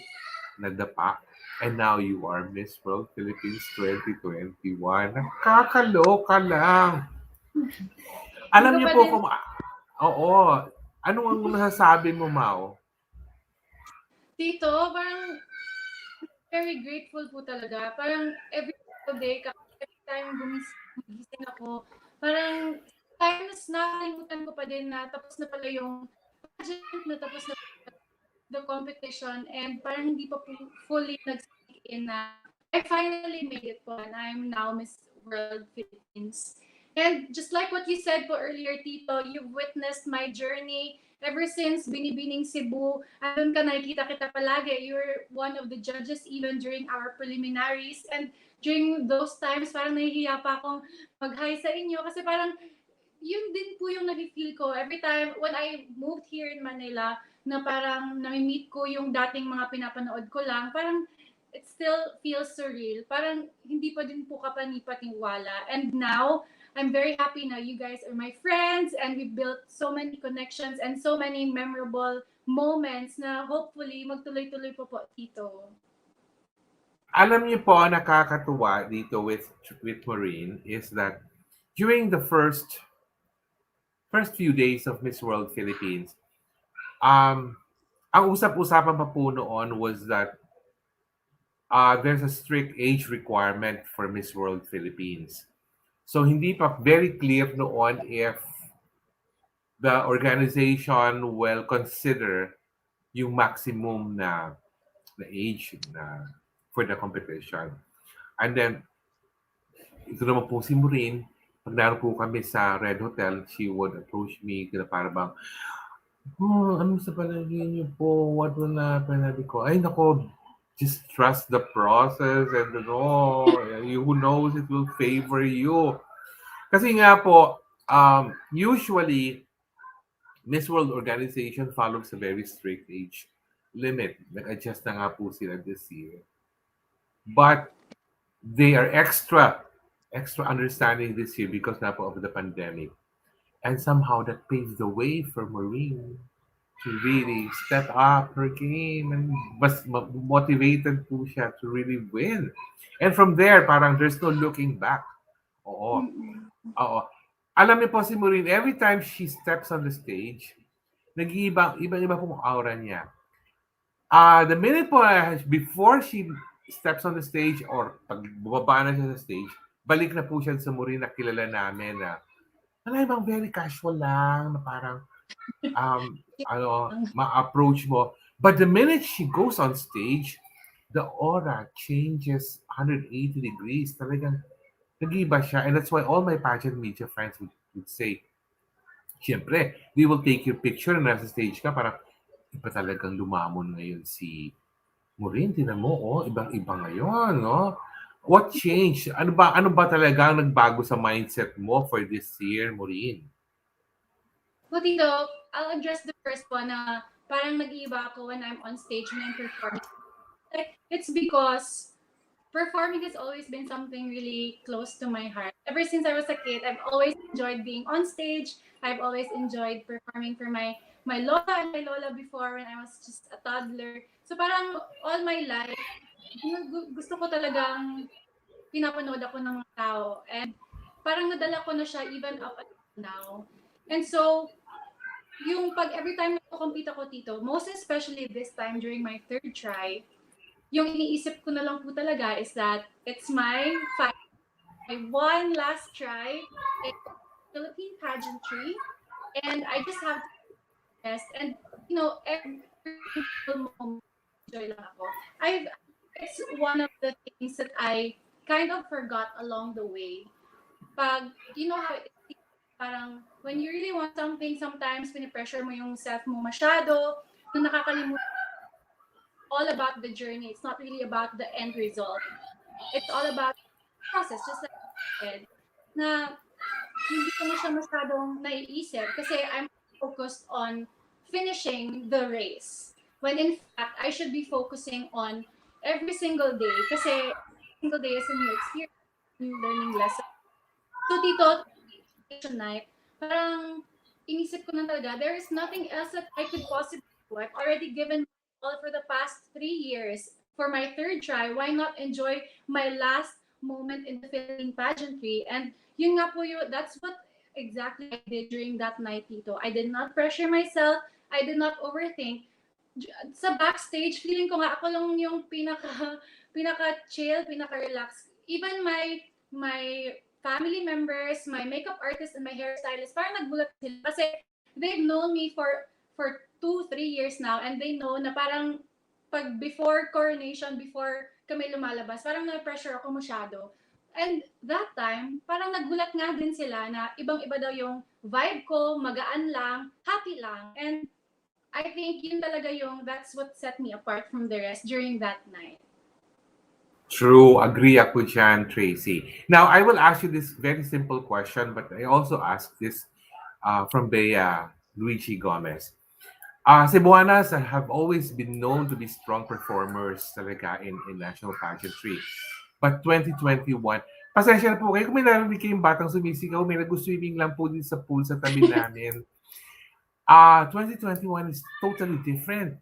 nadapa. And now you are Miss World Philippines 2021. Nakakaloka lang. Alam Hindi niyo ko po pa kung... Oo. Ano ang masasabi mo, Mau? Tito, parang very grateful po talaga. Parang every single day, every time gumising ako, parang times nakalimutan ko pa din na tapos na pala yung pageant, na tapos na the competition, and parang hindi pa po fully nag-sink in na I finally made it po and I'm now Miss World Philippines. And just like what you said po earlier, Tito, you've witnessed my journey ever since Binibining Cebu. Andun ka, nakikita kita palagi. You're one of the judges even during our preliminaries. And during those times, parang nahihiya pa akong mag-hi sa inyo kasi parang yun din po yung nag-feel ko every time when I moved here in Manila, na parang nami-meet ko yung dating mga pinapanood ko lang, parang it still feels surreal. Parang hindi pa din po kapani-patiwala. And now, I'm very happy na you guys are my friends and we built so many connections and so many memorable moments na hopefully magtuloy-tuloy po, Tito. Alam niyo po, nakakatuwa dito with Maureen is that during the first few days of Miss World Philippines, ang usap-usapan pa po noon was that there's a strict age requirement for Miss World Philippines. So hindi pa very clear noon if the organization will consider yung maximum na age na for the competition. And then, ito naman po si Maureen, pag naroon po kami sa Red Hotel, she would approach me, para bang, ano sa palagay niyo po? What will happen? Sabi ko, ay nako, just trust the process and who knows, it will favor you. Kasi nga po, usually, Miss World Organization follows a very strict age limit. Nag-adjust na nga po sila this year. But they are extra understanding this year because na po of the pandemic. And somehow that paved the way for Maureen to really step up her game and mas motivated po siya to really win. And from there, parang there's no looking back. Oo. Oo. Alam niyo po si Maureen, every time she steps on the stage, iba pong aura niya. The minute po, before she steps on the stage or pag bumaba na siya sa stage, balik na po siya sa Maureen na kilala namin na bang very casual lang, na parang ma-approach mo. But the minute she goes on stage, the aura changes 180 degrees. Talagang nag-iba siya. And that's why all my pageant media friends would say, siyempre, we will take your picture na nasa stage ka para iba talagang lumamon ngayon si Maureen. Tinan mo, ibang-iba ngayon, no? What changed? Ano ba talaga ang nagbago sa mindset mo for this year, Maureen? Well, Tito, I'll address the first one na parang nag-iiba ako when I'm on stage, when I'm performing. Like, it's because performing has always been something really close to my heart. Ever since I was a kid, I've always enjoyed being on stage. I've always enjoyed performing for my lola and my lola before when I was just a toddler. So parang all my life, gusto ko talagang pinapanood ako ng mga tao. And parang nadala ko na siya even up until now. And so, yung pag every time nagko-compete ako, Tito, most especially this time during my third try, yung iniisip ko na lang po talaga is that it's my one last try in Philippine pageantry, and I just have to best. And every single moment, enjoy lang ako. It's one of the things that I kind of forgot along the way. Pag, how it is, parang when you really want something, sometimes pinipressure mo yung self mo masyado, na nakakalimutan all about the journey. It's not really about the end result. It's all about the process, just like I said, na hindi ko na siya masyadong naiisip kasi I'm focused on finishing the race. When in fact, I should be focusing on every single day kasi every single day is a new experience, new learning lesson. So, Tito, night, parang inisip ko na talaga, there is nothing else that I could possibly do. I've already given all for the past 3 years. For my third try, why not enjoy my last moment in the Philippine pageantry? And yun nga po yun, that's what exactly I did during that night, Tito. I did not pressure myself. I did not overthink. Sa backstage, feeling ko nga ako lang yung pinaka-chill, pinaka-relax. Even my family members, my makeup artist, and my hairstylist, parang nagbulat sila kasi they've known me for 2-3 years now, and they know na parang pag before coronation, before kami lumalabas, parang na-pressure ako masyado. And that time, parang naggulat nga din sila na ibang-iba daw yung vibe ko, magaan lang, happy lang. And I think yun talaga that's what set me apart from the rest during that night. True, agree ako dyan, Tracy. Now, I will ask you this very simple question, but I also ask this from Bea Luigi Gomez. Cebuanas have always been known to be strong performers talaga in national pageantry. But 2021, pasensya na po kayo kung may narinig kayong batang sumisigaw, may nag-swimming lang po din sa pool sa tabi namin. 2021 is totally different.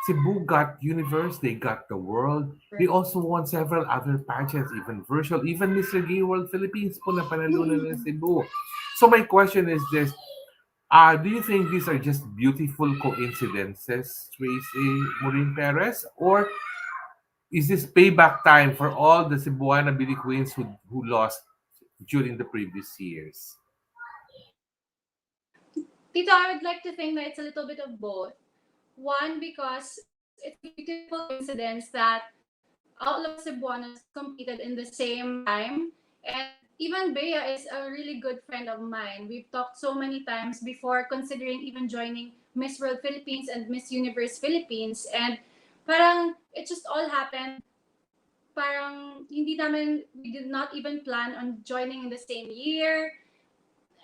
Cebu got universe, they got the world. They also won several other pageants, even virtual, even Mr. Gay World Philippines po na panalunan ng Cebu. So my question is this, do you think these are just beautiful coincidences, Tracy Maureen Perez, or is this payback time for all the Cebuana Beauty Queens who lost during the previous years? Tito, I would like to think that it's a little bit of both. One, because it's a beautiful coincidence that all of Cebuanas competed in the same time. And even Bea is a really good friend of mine. We've talked so many times before considering even joining Miss World Philippines and Miss Universe Philippines. And parang it just all happened. Parang we did not even plan on joining in the same year.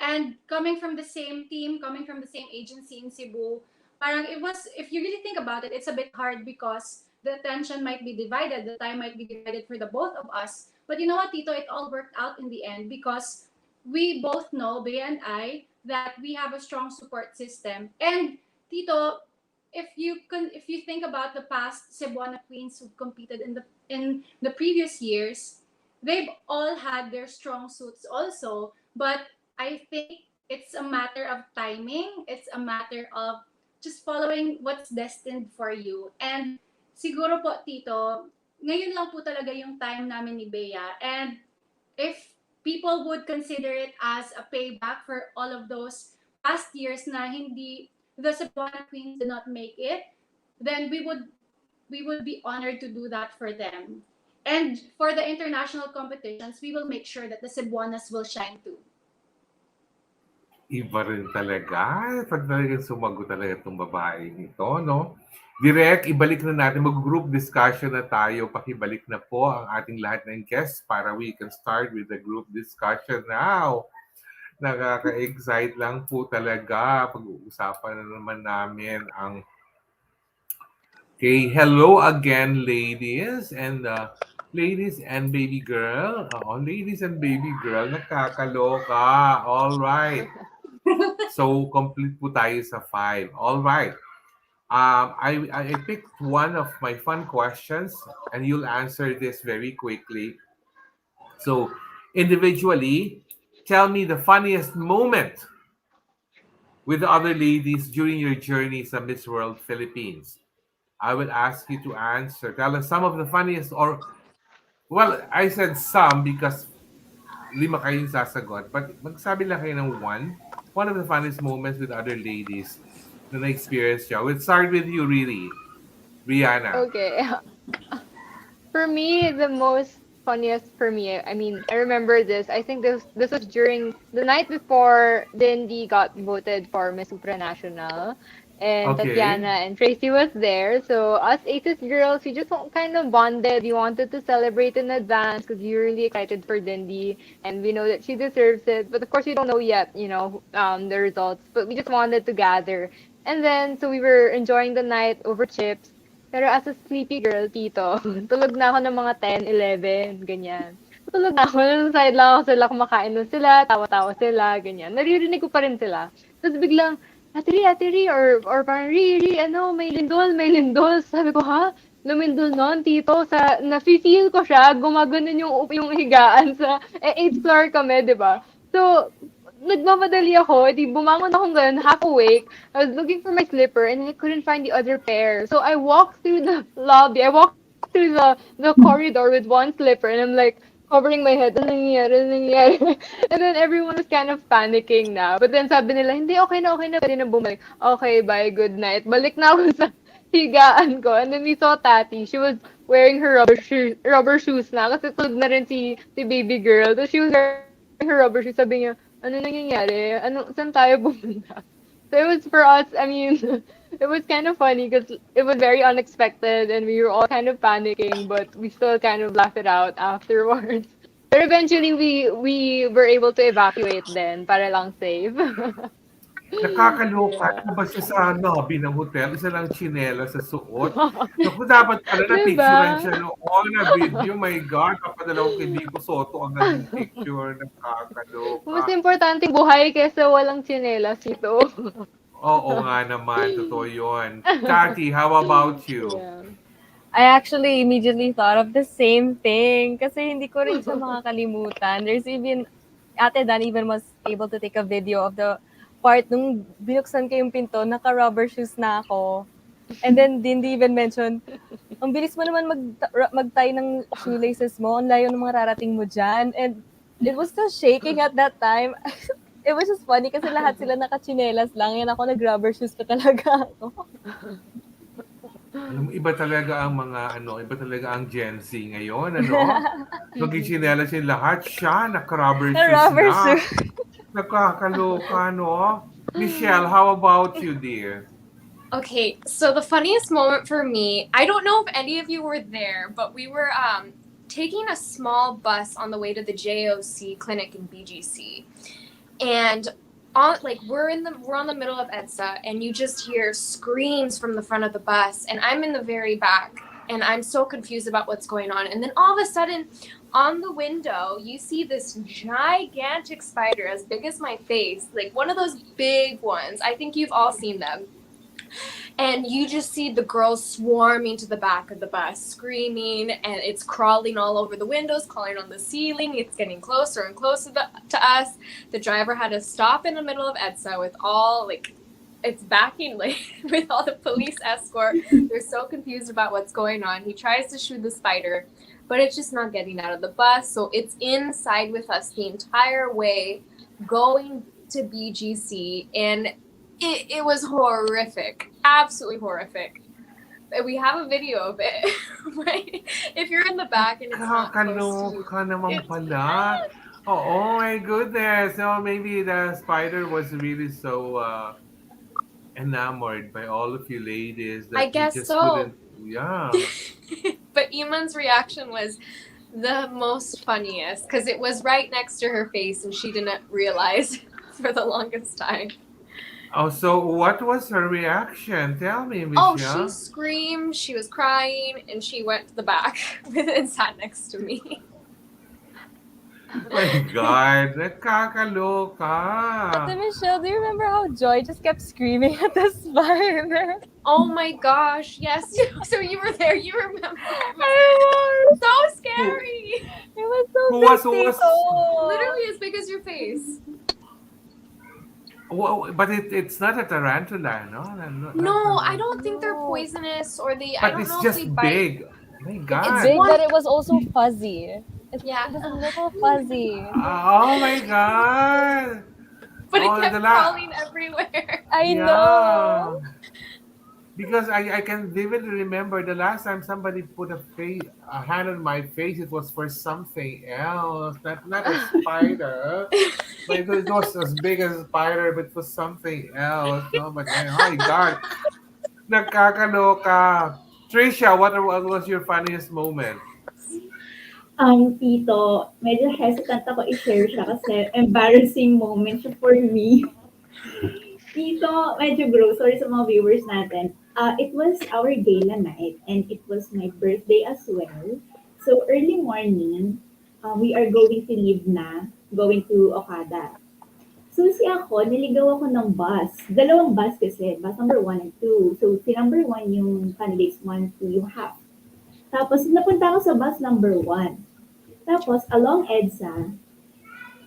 And coming from the same team, coming from the same agency in Cebu, parang it was, if you really think about it, it's a bit hard because the attention might be divided, the time might be divided for the both of us. But you know what, Tito, it all worked out in the end because we both know, Bea and I, that we have a strong support system. And Tito, if you think about the past Cebuana queens who competed in the previous years, they've all had their strong suits also. But I think it's a matter of timing. It's a matter of just following what's destined for you. And siguro po, Tito, ngayon lang po talaga yung time namin ni Bea. And if people would consider it as a payback for all of those past years na the Cebuana Queens did not make it, then we would be honored to do that for them. And for the international competitions, we will make sure that the Cebuanas will shine too. Iba rin talaga. Pag talagang sumagot talaga itong babae nito, no? Direk, ibalik na natin. Mag-group discussion na tayo. Pakibalik na po ang ating lahat ng guests para we can start with the group discussion now. Nakaka-excite lang po talaga. Pag-uusapan na naman namin ang... Okay, hello again, ladies and baby girl. Ladies and baby girl, nakakaloka. All right. So, complete po tayo sa 5. All right. I picked one of my fun questions and you'll answer this very quickly. So, individually, tell me the funniest moment with the other ladies during your journey sa Miss World Philippines? I will ask you to answer. Tell us some of the funniest or, well, I said some because lima kayong sasagot. But magsabi lang kayo ng one. One of the funniest moments with other ladies na na-experience niya. We'll start with you, really. Rihanna. Okay. For me, the most funniest for me, I mean, I remember this. I think this was during the night before Lindy got voted for Miss Supranational. And Okay. Tatiana and Tracy was there. So us Aces girls, we just kind of bonded. We wanted to celebrate in advance because we were really excited for Lindy, and we know that she deserves it. But of course, we don't know yet, the results. But we just wanted to gather. And then, so we were enjoying the night over chips. Pero as a sleepy girl, tito, tulog na ako ng mga 10, 11, ganyan. Tulog na ako, nasa side lang ako sila, kumakain nun sila, tawa-tawa sila, ganyan. Naririnig ko pa rin sila. Tapos biglang, Ate Ri, or parang Ri, ano, may lindol. Sabi ko, ha? Lumindol nun, tito, nafe-feel ko siya, gumaganon yung higaan sa 8th floor kami, di ba? So, nagmamadali ako, di bumangon ako ganun, half awake. I was looking for my slipper and I couldn't find the other pair. So I walked through the lobby. I walked through the corridor with one slipper and I'm like covering my head. Ano nangyayari? Ano nangyayari? And then everyone was kind of panicking na. But then sabi nila, hindi, okay na, pwede na bumalik. Okay, bye, good night. Balik na ako sa higaan ko. And then we saw Tati. She was wearing her rubber shoes na kasi tulog na rin si baby girl. So she was wearing her rubber shoes. Sabi niya, ano nangyayari? Saan tayo pumunta? So it was for us, I mean, it was kind of funny because it was very unexpected and we were all kind of panicking, but we still kind of laughed it out afterwards. But eventually we were able to evacuate then para lang safe. Nakakaloka. Yeah. Ano ba siya sa lobby ng hotel? Isa lang tsinela sa suot. Naku, dapat pala Diba? na-picturean siya noon na video. My God, papadala ko kay Vico Soto ang naging picture. Nakakaloka. Mas importanteng buhay kaysa walang tsinelas ito. Oo nga naman, totoo yun. Tati, how about you? Yeah. I actually immediately thought of the same thing kasi hindi ko rin siya makakalimutan. There's even, Ate Dan even was able to take a video of the part nung binuksan ko yung pinto, naka-rubber shoes na ako. And then, Dindy even mentioned, ang bilis mo naman mag-tie ng shoelaces mo, ang layo ng mga rarating mo dyan. And it was so shaking at that time. It was just funny kasi lahat sila naka-chinelas lang. Yan ako, nag-rubber shoes pa talaga ako. Alam mo, iba talaga ang Gen Z ngayon, ano? Mag-chinelas yung lahat, siya, naka-rubber shoes Rubber na. shoes. Nakakaloka, no? Michelle, how about you, dear? Okay, so the funniest moment for me, I don't know if any of you were there, but we were taking a small bus on the way to the JOC clinic in BGC. And we're on the middle of EDSA and you just hear screams from the front of the bus and I'm in the very back and I'm so confused about what's going on. And then all of a sudden on the window, you see this gigantic spider as big as my face, like one of those big ones. I think you've all seen them. And you just see the girls swarming to the back of the bus, screaming, and it's crawling all over the windows, crawling on the ceiling. It's getting closer and closer to us. The driver had to stop in the middle of EDSA with all, it's backing, with all the police escort. They're so confused about what's going on. He tries to shoot the spider, but it's just not getting out of the bus. So it's inside with us the entire way going to BGC, and it was horrific, absolutely horrific. We have a video of it. Right? If you're in the back and it's not close to Kakaloka naman pala. Oh my goodness. So maybe the spider was really so enamored by all of you ladies that I you guess just so. couldn't. Yeah. But Iman's reaction was the most funniest because it was right next to her face and she didn't realize for the longest time. Oh, so what was her reaction? Tell me, Michelle. Oh, she screamed, she was crying, and she went to the back and sat next to me. My God, nakakaloka. Ate Michelle, do you remember how Joy just kept screaming at the spider? Oh my gosh, yes. So you were there, you remember. I was. So scary. It was so Who big, was- Tito. Literally as big as your face. But it's not a tarantula, no? No, I don't think they're No. poisonous or I But don't it's know if just they bite. big. My It's It's God. big, one. but it was also fuzzy. Yeah. It was a little fuzzy. Oh my God. But it Oh, kept crawling everywhere. I know. yeah. Because I can vividly remember the last time somebody put a hand on my face, it was for something else, not a spider. But it was as big as a spider, but for something else. No, but oh my God, nakakaloka. Trisha, what was your funniest moment? Tito, medyo hesitant ako i-share siya kasi embarrassing moment siya for me. Tito, medyo gross. Sorry sa mga viewers natin. It was our gala night and it was my birthday as well. So early morning, we are going to leave na, going to Okada. So si ako, niligaw ako ng bus. Dalawang bus kasi, bus number 1 and 2. So si number 1 yung candidates 1, 2 yung half. Tapos napunta ako sa bus number 1. Tapos along EDSA,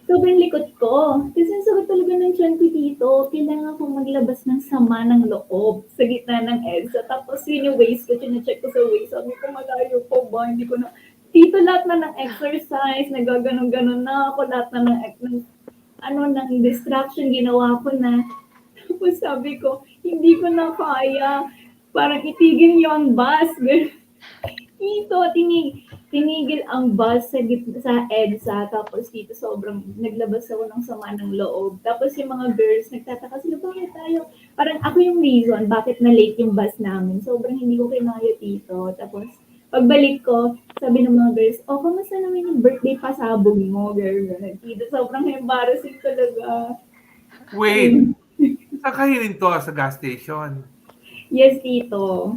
sobrang likot ko. Kasi ang sakit talaga ng tiyan ko dito. Kailangan kong maglabas ng sama ng loob sa gitna ng EDSA. Tapos yun yung waist ko. Chine-check ko sa waist. Sabi ko, malayo po ba? Hindi ko na... Dito lahat na ng exercise, nagaganon-ganon na ako. Lahat na ng distraction, ginawa ko na. Tapos sabi ko, hindi ko na kaya. Parang itigil niyo ang bus. Dito, tinigil ang bus sa EDSA, tapos dito sobrang naglabas ako ng sama ng loob. Tapos yung mga girls, nagtataka sila, bakit tayo? Parang ako yung reason bakit na-late yung bus namin. Sobrang hindi ko kinaya dito. Tapos, pagbalik ko, sabi ng mga girls, oh, kamusta naman yung birthday pasabog mo, girl? Dito, sobrang embarrassing talaga. Wait, saan kayo rin to sa gas station? Yes, Tito.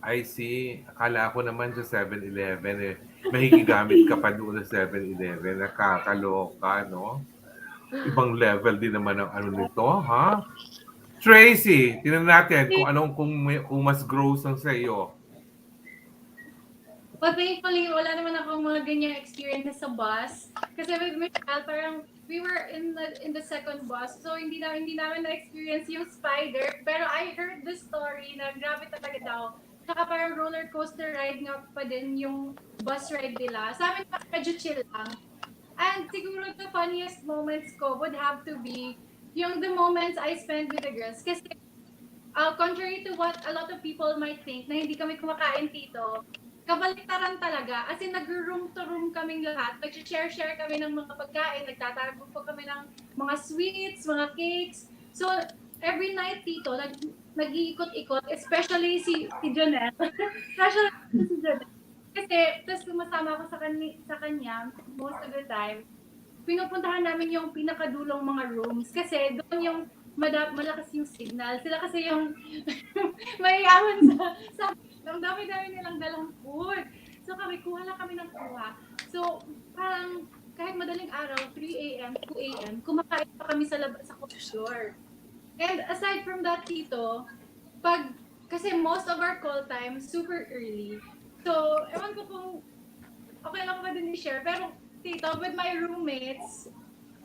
I see. Akala ko naman sa 7-Eleven eh. Mahikigamit ka pa doon sa 7-Eleven. Nakakaloka, no? Ibang level din naman ang ano nito, ha? Tracy, tingnan natin kung mas gross ang sa iyo. But thankfully, wala naman akong mga ganyang experiences sa bus. Kasi with Michelle, parang we were in the second bus. So, hindi namin na-experience yung spider. Pero I heard the story na grabe talaga daw. Saka parang roller coaster ride nga pa din yung bus ride nila. Sa amin, medyo chill lang. And siguro the funniest moments ko would have to be yung the moments I spent with the girls. Kasi contrary to what a lot of people might think na hindi kami kumakain dito, kabaliktaran talaga. As in, nag-room to room kaming lahat. Nag-share kami ng mga pagkain. Nagtatago po kami ng mga sweets, mga cakes. So, every night dito, nag-iikot-ikot. Especially si Jonelle. Especially si Jonelle. Kasi, tapos sumasama ako sa kanya most of the time. Pinupuntahan namin yung pinakadulong mga rooms. Kasi doon yung malakas yung signal. Sila kasi yung mayayaman sa ang dami-dami nilang dalang food. So kami, kuha lang kami ng kuha. So parang kahit madaling araw, 3 a.m., 2 a.m., kumakain pa kami sa corridor. And aside from that, Tito, kasi most of our call time, super early. So, ewan ko kung okay lang ba din i-share, pero Tito, with my roommates,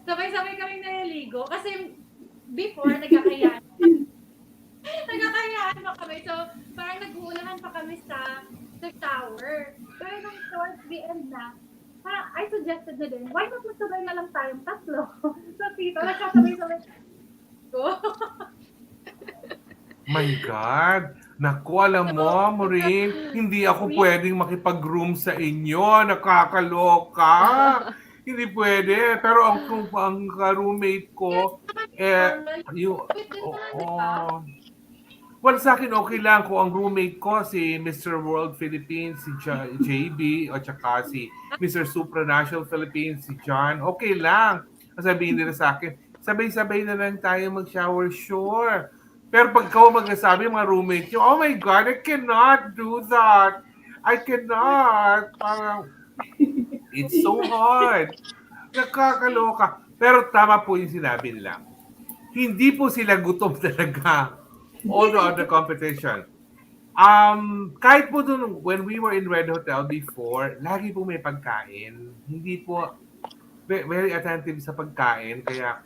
sabay-sabay kami naliligo. Kasi before, nagkakayaan pa kami. So, parang nag-uunahan pa kami sa shower. Pero nung towards the end na, parang I suggested na din, why not magsabay na lang tayong tatlo? So, Tito, nagkasabay-sabay ko. My God! Naku, alam mo, Maureen, hindi ako pwedeng makipag-room sa inyo. Nakakaloka! Hindi pwede. Pero ang roommate ko, yung, well, sa akin okay lang kung ang roommate ko si Mr. World Philippines, si JB, o tsaka si Mr. Supranational Philippines, si John. Okay lang. Sabihin nila sa akin, sabay-sabay na lang tayo mag-shower, sure. Pero pag ikaw magsasabi, mga roommate nyo, oh my God, I cannot do that. I cannot. Parang, it's so hard. Nakakaloka. Pero tama po yung sinabi nila. Hindi po sila gutom talaga. All the competition. Kahit po dun, when we were in Red Hotel before, lagi po may pagkain. Hindi po very attentive sa pagkain. Kaya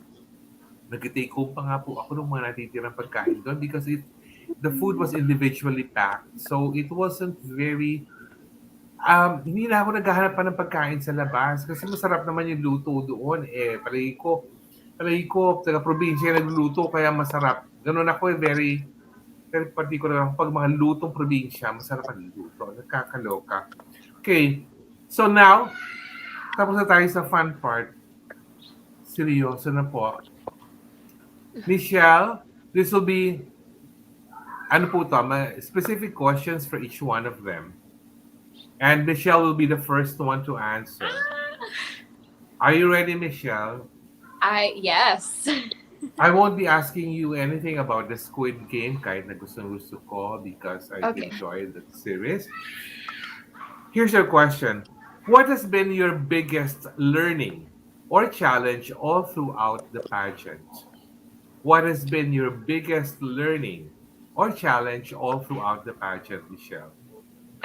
Nag-take home pa nga po ako ng mga natitirang pagkain doon because the food was individually packed. So it wasn't very hindi na ako naghahanap pa ng pagkain sa labas kasi masarap naman yung luto doon eh. Palagi ko taga-probinsya nagluluto kaya masarap. Ganun ako eh, very particular ako pag mga lutong probinsya, masarap ang luto. Nagkakaloka. Okay. So now, tapos na tayo sa fun part. Seryoso na po. Michelle, this will be, ano po to, specific questions for each one of them. And Michelle will be the first one to answer. Are you ready, Michelle? Yes. I won't be asking you anything about the Squid Game kahit na gusto ko because I Okay. enjoyed the series. Here's your question. What has been your biggest learning or challenge all throughout the pageant? What has been your biggest learning or challenge all throughout the pageant, Michelle?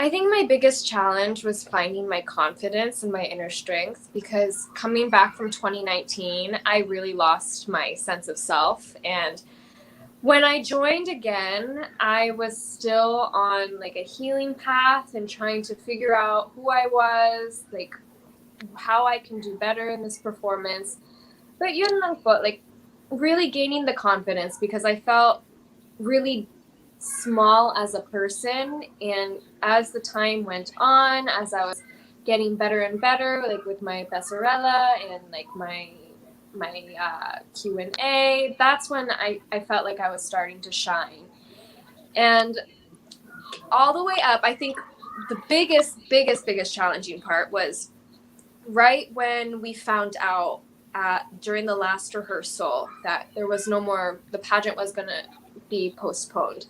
I think my biggest challenge was finding my confidence and my inner strength because coming back from 2019, I really lost my sense of self. And when I joined again, I was still on like a healing path and trying to figure out who I was, like how I can do better in this performance. But yun lang po, like really gaining the confidence because I felt really small as a person. And as the time went on, as I was getting better and better, like with my Besserella and like my Q&A, that's when I felt like I was starting to shine. And all the way up, I think the biggest challenging part was right when we found out during the last rehearsal that there was no more, the pageant was going to be postponed.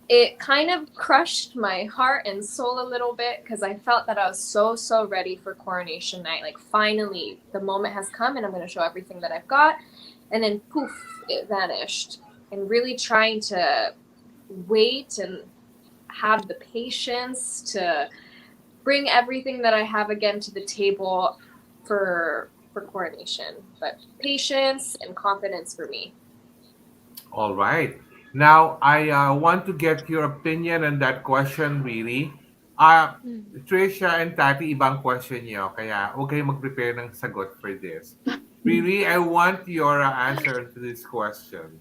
It kind of crushed my heart and soul a little bit because I felt that I was so ready for coronation night. Like finally, the moment has come and I'm going to show everything that I've got. And then poof, it vanished. And really trying to wait and have the patience to bring everything that I have again to the table for coronation. But patience and confidence for me. All right. Now, I want to get your opinion on that question, really. Trisha and Tati, ibang question niyo. Kaya huwag kayong mag-prepare ng sagot for this. Riri, I want your answer to this question.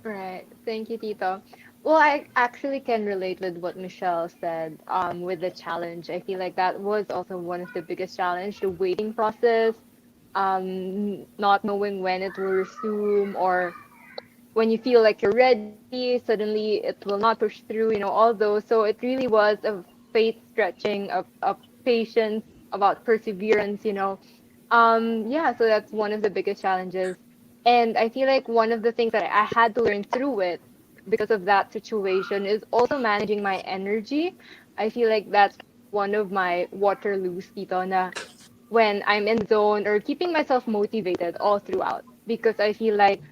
Right. Thank you, Tito. Well, I actually can relate with what Michelle said, with the challenge. I feel like that was also one of the biggest challenge, the waiting process, not knowing when it will resume or when you feel like you're ready, suddenly it will not push through, all those. So it really was a faith stretching, of patience, about perseverance. Yeah, so that's one of the biggest challenges. And I feel like one of the things that I had to learn through it because of that situation is also managing my energy. I feel like that's one of my Waterloos, Tito, na when I'm in zone or keeping myself motivated all throughout. Because I feel like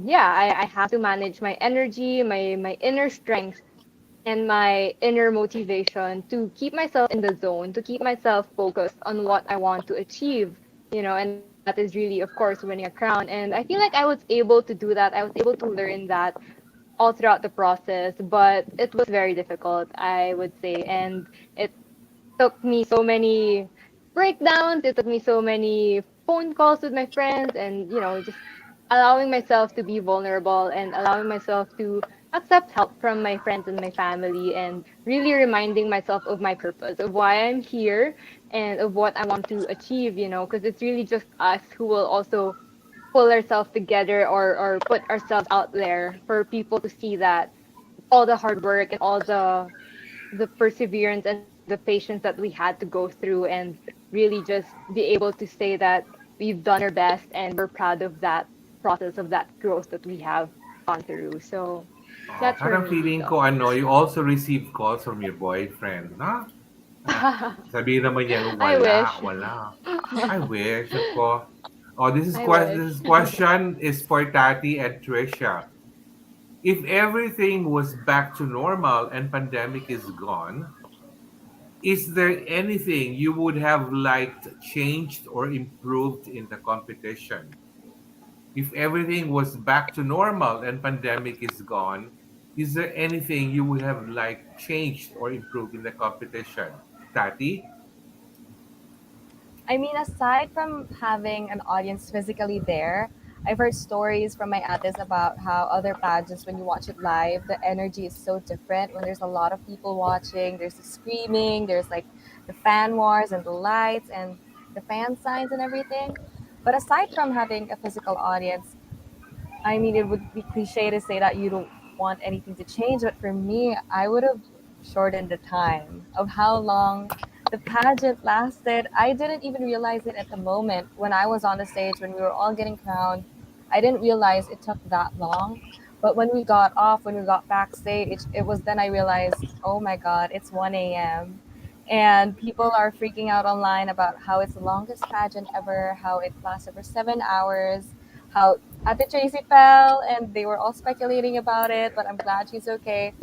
yeah, I have to manage my energy, my inner strength and my inner motivation to keep myself in the zone, to keep myself focused on what I want to achieve, and that is really, of course, winning a crown. And I feel like I was able to do that. I was able to learn that all throughout the process, but it was very difficult, I would say. And it took me so many breakdowns. It took me so many phone calls with my friends and, just allowing myself to be vulnerable and allowing myself to accept help from my friends and my family and really reminding myself of my purpose, of why I'm here and of what I want to achieve, because it's really just us who will also pull ourselves together or put ourselves out there for people to see that all the hard work and all the perseverance and the patience that we had to go through and really just be able to say that we've done our best and we're proud of that process of that growth that we have gone through. So that's for Parang me, feeling Tito. ko, you also receive calls from your boyfriend, na? Sabihin naman yan, I wala, wish. wala. I wish ako. Oh, this is I wish. this question is for Tati and Trisha. If everything was back to normal and pandemic is gone, is there anything you would have liked changed or improved in the competition? if everything was back to normal and pandemic is gone, is there anything you would have like changed or improved in the competition? Tati? I mean, aside from having an audience physically there, I've heard stories from my aunties about how other pageants, when you watch it live, the energy is so different. When there's a lot of people watching, there's the screaming, there's like the fan wars and the lights and the fan signs and everything. But aside from having a physical audience, I mean, it would be cliche to say that you don't want anything to change, but for me, I would have shortened the time of how long the pageant lasted. I didn't even realize it at the moment when I was on the stage, when we were all getting crowned. I didn't realize it took that long. But when we got off, when we got backstage, it was then I realized, oh my God, it's 1 a.m. And people are freaking out online about how it's the longest pageant ever, how it lasted for 7 hours, how Ate Tracy fell, and they were all speculating about it, but I'm glad she's okay.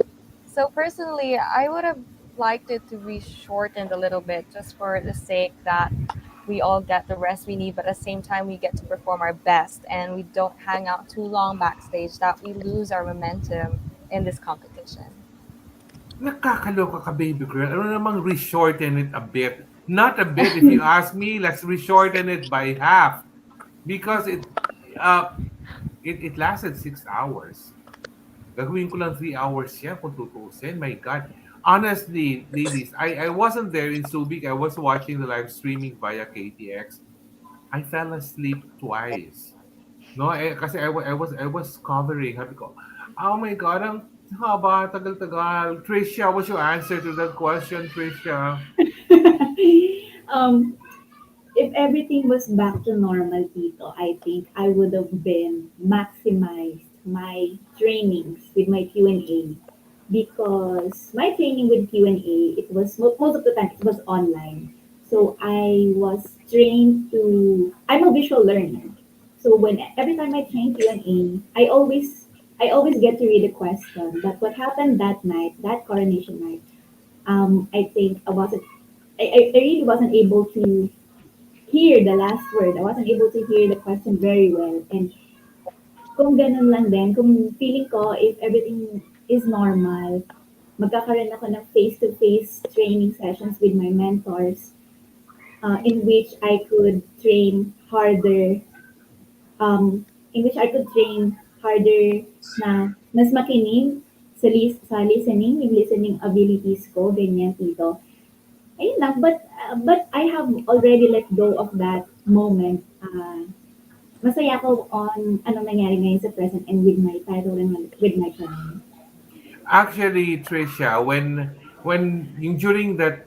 So personally, I would have liked it to be shortened a little bit just for the sake that we all get the rest we need, but at the same time, we get to perform our best and we don't hang out too long backstage that we lose our momentum in this competition. Nakakaloka ka, baby girl. Ano namang reshorten it a bit? Not a bit. If you ask me, let's reshorten it by half. Because uh, it lasted 6 hours. Gagawin ko lang 3 hours yan kung tutuusin. My God. Honestly, ladies, I wasn't there in Subic. I was watching the live streaming via KTX. I fell asleep twice. No, kasi I was covering. Sabi ko, oh my God, ang haba, tagal-tagal. Trisha, what's your answer to that question, Trisha? um, if everything was back to normal, Tito, I think I would have been maximized my trainings with my Q&A because my training with Q&A, it was most of the time it was online. So I was trained to, I'm a visual learner. So when every time I train Q&A, I always get to read a question. But what happened that night, that coronation night, I think I really wasn't able to hear the last word. I wasn't able to hear the question very well. And kung ganun lang din, kung feeling ko, if everything is normal, magkakaroon ako ng face-to-face training sessions with my mentors in which I could train harder, na mas makinig sa listening, yung listening abilities ko, ganyan, Tito. Ayun lang, but I have already let go of that moment. Masaya ako on anong nangyari ngayon sa present and with my title and with my crown. Actually, Trisha, when yung during that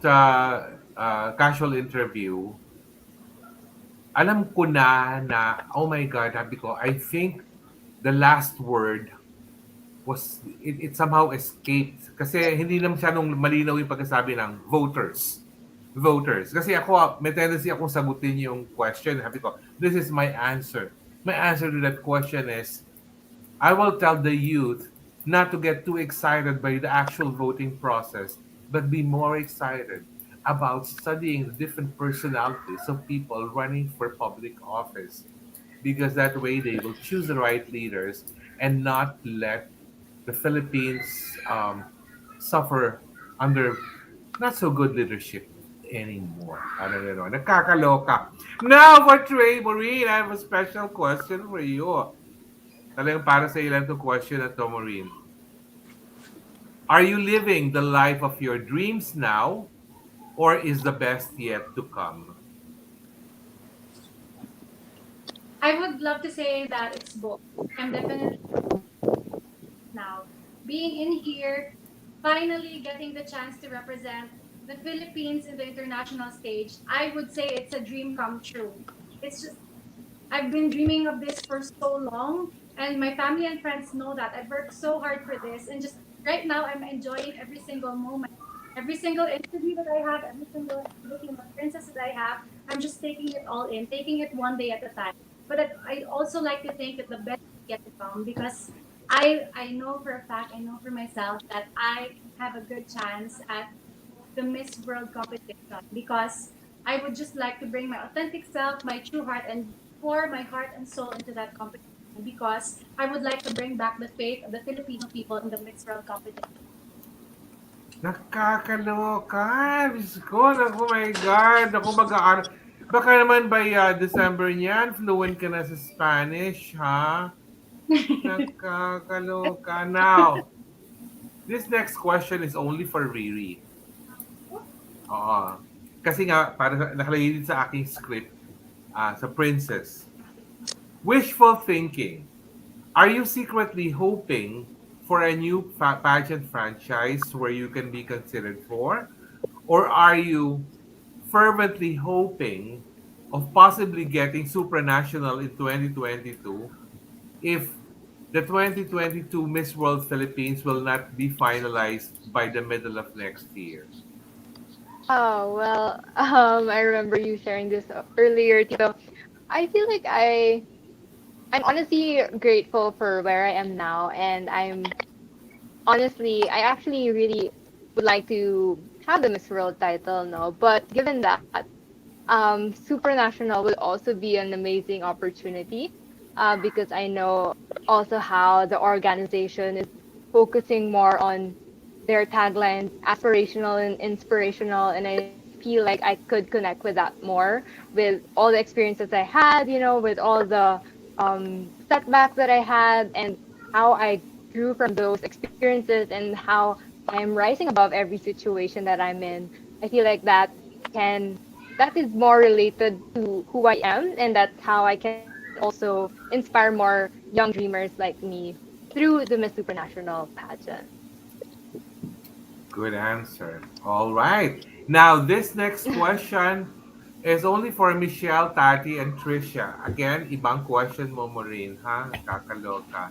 casual interview, alam ko na oh my God, sabi ko, I think the last word was it somehow escaped kasi hindi naman siya nung malinaw yung pagkasabi ng voters kasi ako may tendency akong sagutin yung question. Sabi ko, this is my answer to that question is I will tell the youth not to get too excited by the actual voting process, but be more excited about studying the different personalities of people running for public office. Because that way they will choose the right leaders and not let the Philippines suffer under not so good leadership anymore. Parang gano'n. Nakakaloka. Now for Trey Maureen, I have a special question for you. Talagang para sa ilan to question na to, Maureen. Are you living the life of your dreams now or is the best yet to come? I would love to say that it's both. I'm definitely now being in here, finally getting the chance to represent the Philippines in the international stage. I would say it's a dream come true. It's just I've been dreaming of this for so long, and my family and friends know that I've worked so hard for this, and just right now I'm enjoying every single moment, every single interview that I have, every single activity and appearances that I have. I'm just taking it all in, taking it one day at a time. But I also like to think that the best is yet to come because I know for a fact, I know for myself that I have a good chance at the Miss World competition because I would just like to bring my authentic self, my true heart, and pour my heart and soul into that competition. because I would like to bring back the faith of the Filipino people in the Mixed World Competition. Nakakaloka. Diyos ko. Oh my God. Ako mag-aaral. Baka naman by December niyan, fluent ka na sa Spanish, ha? Nakakaloka. Now, this next question is only for Riri. Oo. Kasi nga, para nakalagay din sa aking script, sa Princess. Wishful thinking. Are you secretly hoping for a new pageant franchise where you can be considered for? Or are you fervently hoping of possibly getting supranational in 2022 if the 2022 Miss World Philippines will not be finalized by the middle of next year? Oh, well, I remember you sharing this earlier, Tito. I feel like I'm honestly grateful for where I am now, and I actually really would like to have the Miss World title now. But given that, Supranational will also be an amazing opportunity, because I know also how the organization is focusing more on their taglines, aspirational and inspirational, and I feel like I could connect with that more with all the experiences I had, with all the setbacks that I had and how I grew from those experiences and how I'm rising above every situation that I'm in. I feel like that is more related to who I am, and that's how I can also inspire more young dreamers like me through the Miss Supranational pageant. Good answer. All right. Now, this next question is only for Michelle, Tati, and Trisha. Again, ibang question mo, Maureen, ha? Kakaloka.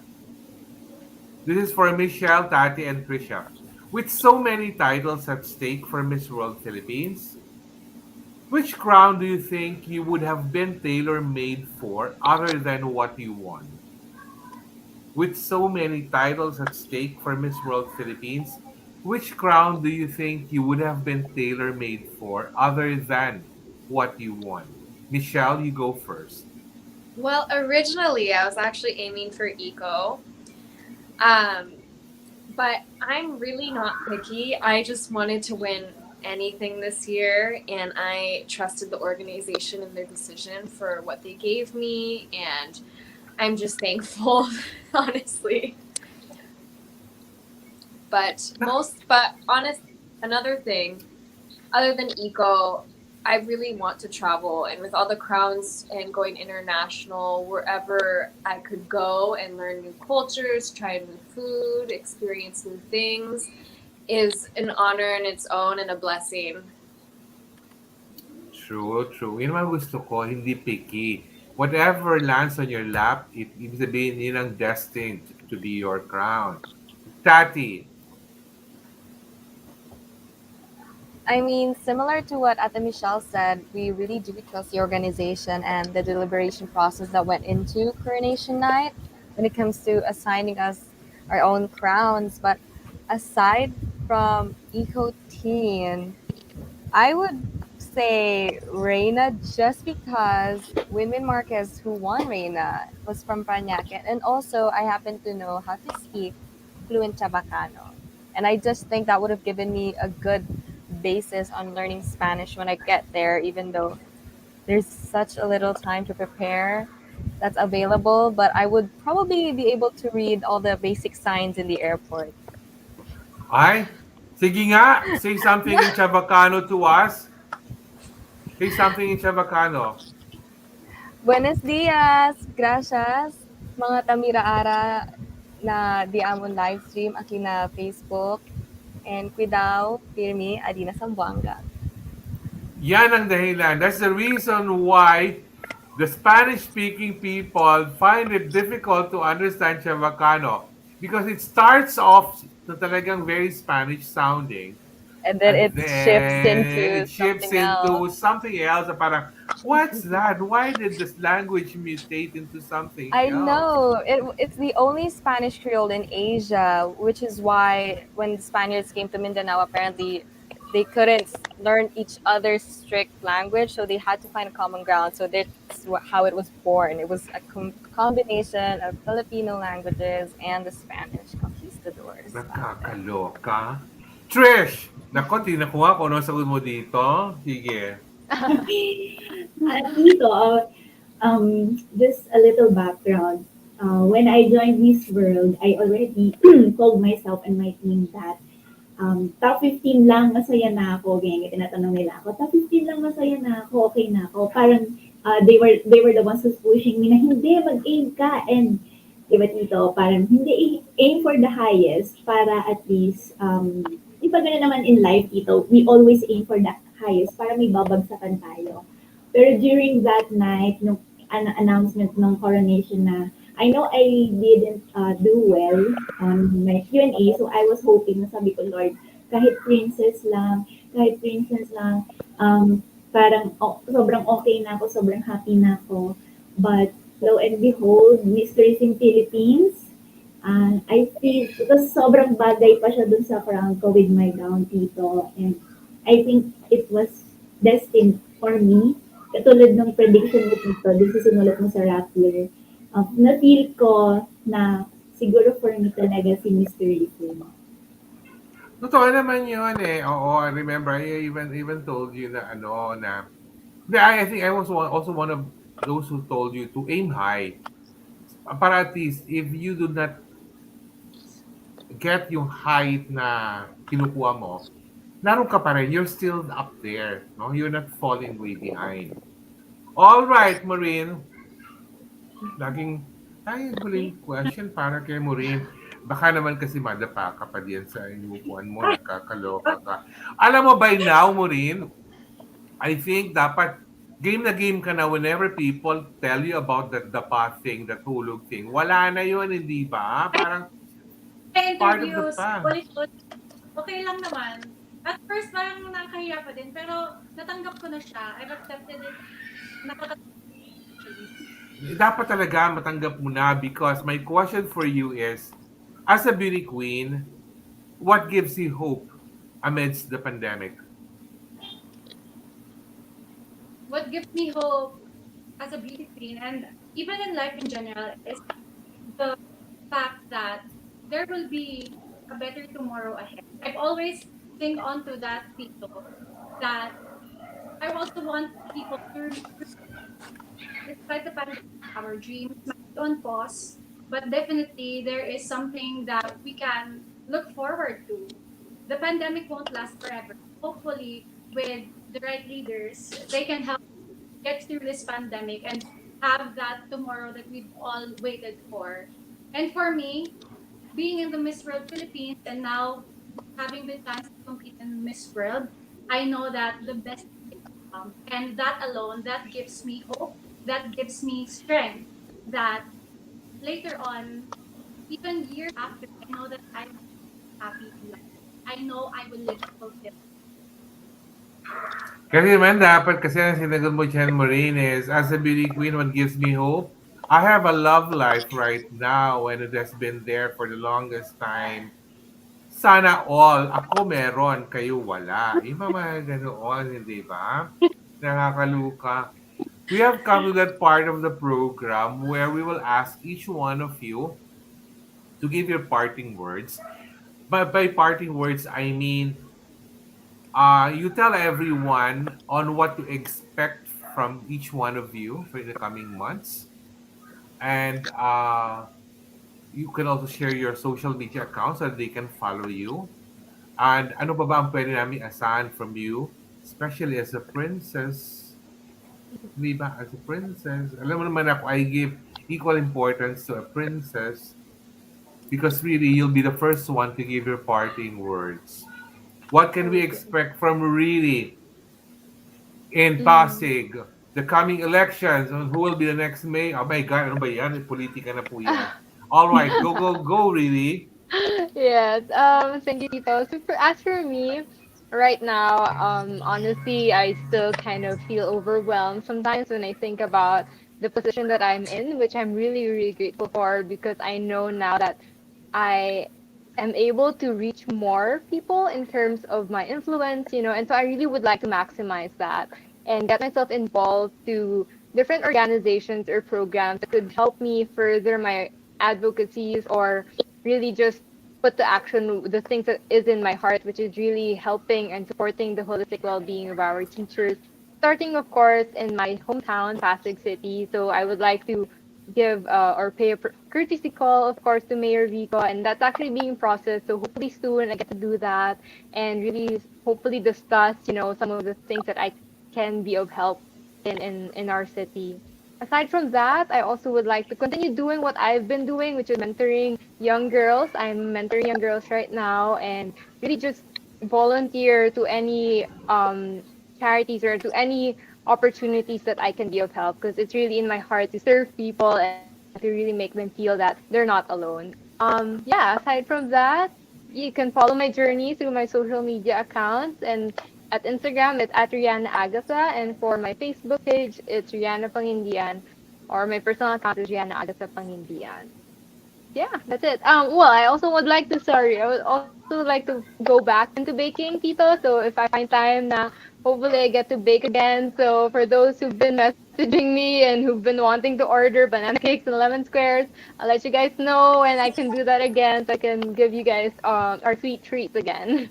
This is for Michelle, Tati, and Trisha. With so many titles at stake for Miss World Philippines, which crown do you think you would have been tailor-made for other than what you won? With so many titles at stake for Miss World Philippines, which crown do you think you would have been tailor-made for other than what you won? Michelle, you go first. Well, originally I was actually aiming for eco. Um, but I'm really not picky. I just wanted to win anything this year, and I trusted the organization in their decision for what they gave me, and I'm just thankful, honestly. But honest, another thing, other than eco, I really want to travel, and with all the crowns and going international, wherever I could go and learn new cultures, try new food, experience new things, is an honor in its own and a blessing. True, true. Yun naman gusto ko, hindi picky. Whatever lands on your lap, ibig sabihin yun ang destined to be your crown. Tati, I mean, similar to what Ate Michelle said, we really do trust the organization and the deliberation process that went into coronation night when it comes to assigning us our own crowns. But aside from Eco Teen, I would say Reina just because Winmin Marquez, who won Reina, was from Parañaque. And also, I happen to know how to speak fluent Chabacano. And I just think that would have given me a good basis on learning Spanish when I get there, even though there's such a little time to prepare that's available. But I would probably be able to read all the basic signs in the airport. ay, sige nga, say something in Chavacano to us. Say something in Chavacano. Buenos dias, gracias, mga tamira-ara na di amon live stream aki na Facebook and cuidado, pirmi, adina Sambuanga. Yan ang dahilan. That's the reason why the Spanish-speaking people find it difficult to understand Chavacano because it starts off na talagang very Spanish sounding And then and it shifts then into it shifts something into else. something else. Na parang, what's that? Why did this language mutate into something I else? know it's the only Spanish Creole in Asia, which is why when the Spaniards came to Mindanao, apparently they couldn't learn each other's strict language, so they had to find a common ground. So that's how it was born. It was a combination of Filipino languages and the Spanish conquistadors back then. Nakakaloka. Trish! Nako, tinakuha ko ano sagot mo dito. Sige. Tito, just a little background. When I joined Miss World, I already told myself and my team that top 15 lang, masaya na ako. Ganyan, tinatanong nila ako, top 15 lang, masaya na ako, okay na ako. Parang they were the ones who's pushing me na hindi, mag-aim ka. And diba Tito, parang hindi, aim for the highest para at least, di ba ganun naman in life, Tito, we always aim for the highest para may babagsakan tayo. Pero during that night, nung announcement ng coronation na, I know I didn't do well on my Q&A, so I was hoping, sabi ko, Lord, kahit princess lang, parang sobrang okay na ako, sobrang happy na ako. But lo and behold, Mysteries in Philippines, I feel, because sobrang bagay pa siya dun sa crown ko with my gown, Tito. And I think it was destined for me. Katulad ng prediction mo, Tito, dun sa sinulat mo sa Rappler. Na-feel ko na siguro for me talaga si Mystery Queen. Totoo naman yun eh. Oo, I remember, I even told you na ano, na I think I was also one of those who told you to aim high. Para at least, if you do not get yung height na kinukuha mo, naroon ka pa rin. You're still up there. No? You're not falling way behind. All right, Maureen. Laging, huling question para kay Maureen. Baka naman kasi madapa ka pa din sa inupuan mo, nakakaloka ka. Alam mo by now, Maureen, I think dapat game na game ka na whenever people tell you about the dapa thing, the tulog thing. Wala na yun, hindi ba? Parang part of the Interviews, plan. ulit-ulit. Okay lang naman. At first, parang nakakahiya pa din. Pero natanggap ko na siya. I've accepted it. Dapat talaga matanggap mo na because my question for you is, as a beauty queen, what gives you hope amidst the pandemic? What gives me hope as a beauty queen and even in life in general is the fact that there will be a better tomorrow ahead. I've always think onto that people that I also want people to, despite the pandemic, our dreams might be on pause, but definitely there is something that we can look forward to. The pandemic won't last forever. Hopefully, with the right leaders, they can help get through this pandemic and have that tomorrow that we've all waited for. And for me, being in the Miss World Philippines and now having the chance to compete in Miss World, I know that the best is to come. And that alone, that gives me hope, that gives me strength that later on, even years after, I know that I'm happy in life. I know I will live fulfilled. Kasi naman dapat kasi ang sinagot mo dyan, Maureen, is as a beauty queen, what gives me hope? I have a love life right now and it has been there for the longest time. Sana all, ako meron, kayo wala. Yung mga ganoon, hindi ba? Nakakaluka. We have come to that part of the program where we will ask each one of you to give your parting words. But by parting words, I mean you tell everyone on what to expect from each one of you for the coming months. And you can also share your social media accounts so that they can follow you. And ano pa ba ang pwede namin asahan from you, especially as a princess? Di ba? As a princess. Alam mo naman ako, I give equal importance to a princess because really, you'll be the first one to give your parting words. What can we expect from Riri in Pasig? The coming elections on who will be the next mayor? Oh my God, ano ba yan? Politika na po yan. All right, go, Riri. Yes. Thank you, Tito. So as for me, right now, honestly, I still kind of feel overwhelmed sometimes when I think about the position that I'm in, which I'm really, really grateful for because I know now that I am able to reach more people in terms of my influence, and so I really would like to maximize that and get myself involved to different organizations or programs that could help me further my advocacies or really just put to action the things that is in my heart, which is really helping and supporting the holistic well-being of our teachers. Starting, of course, in my hometown, Pasig City. So I would like to give or pay a courtesy call, of course, to Mayor Vico, and that's actually being processed. So hopefully soon I get to do that and really hopefully discuss, some of the things that I can be of help in our city. Aside from that, I also would like to continue doing what I've been doing, which is mentoring young girls. I'm mentoring young girls right now and really just volunteer to any charities or to any opportunities that I can be of help because it's really in my heart to serve people and to really make them feel that they're not alone. Yeah, aside from that, you can follow my journey through my social media accounts and at Instagram it's at Rihanna Agasa and for my Facebook page it's Rihanna Pangindian or my personal account is Rihanna Agasa Pangindian. Yeah, that's it. Well, I also would like to, sorry, I would also like to go back into baking, Tito. So if I find time na, hopefully I get to bake again. So for those who've been messaging me and who've been wanting to order banana cakes and lemon squares, I'll let you guys know and I can do that again so I can give you guys our sweet treats again.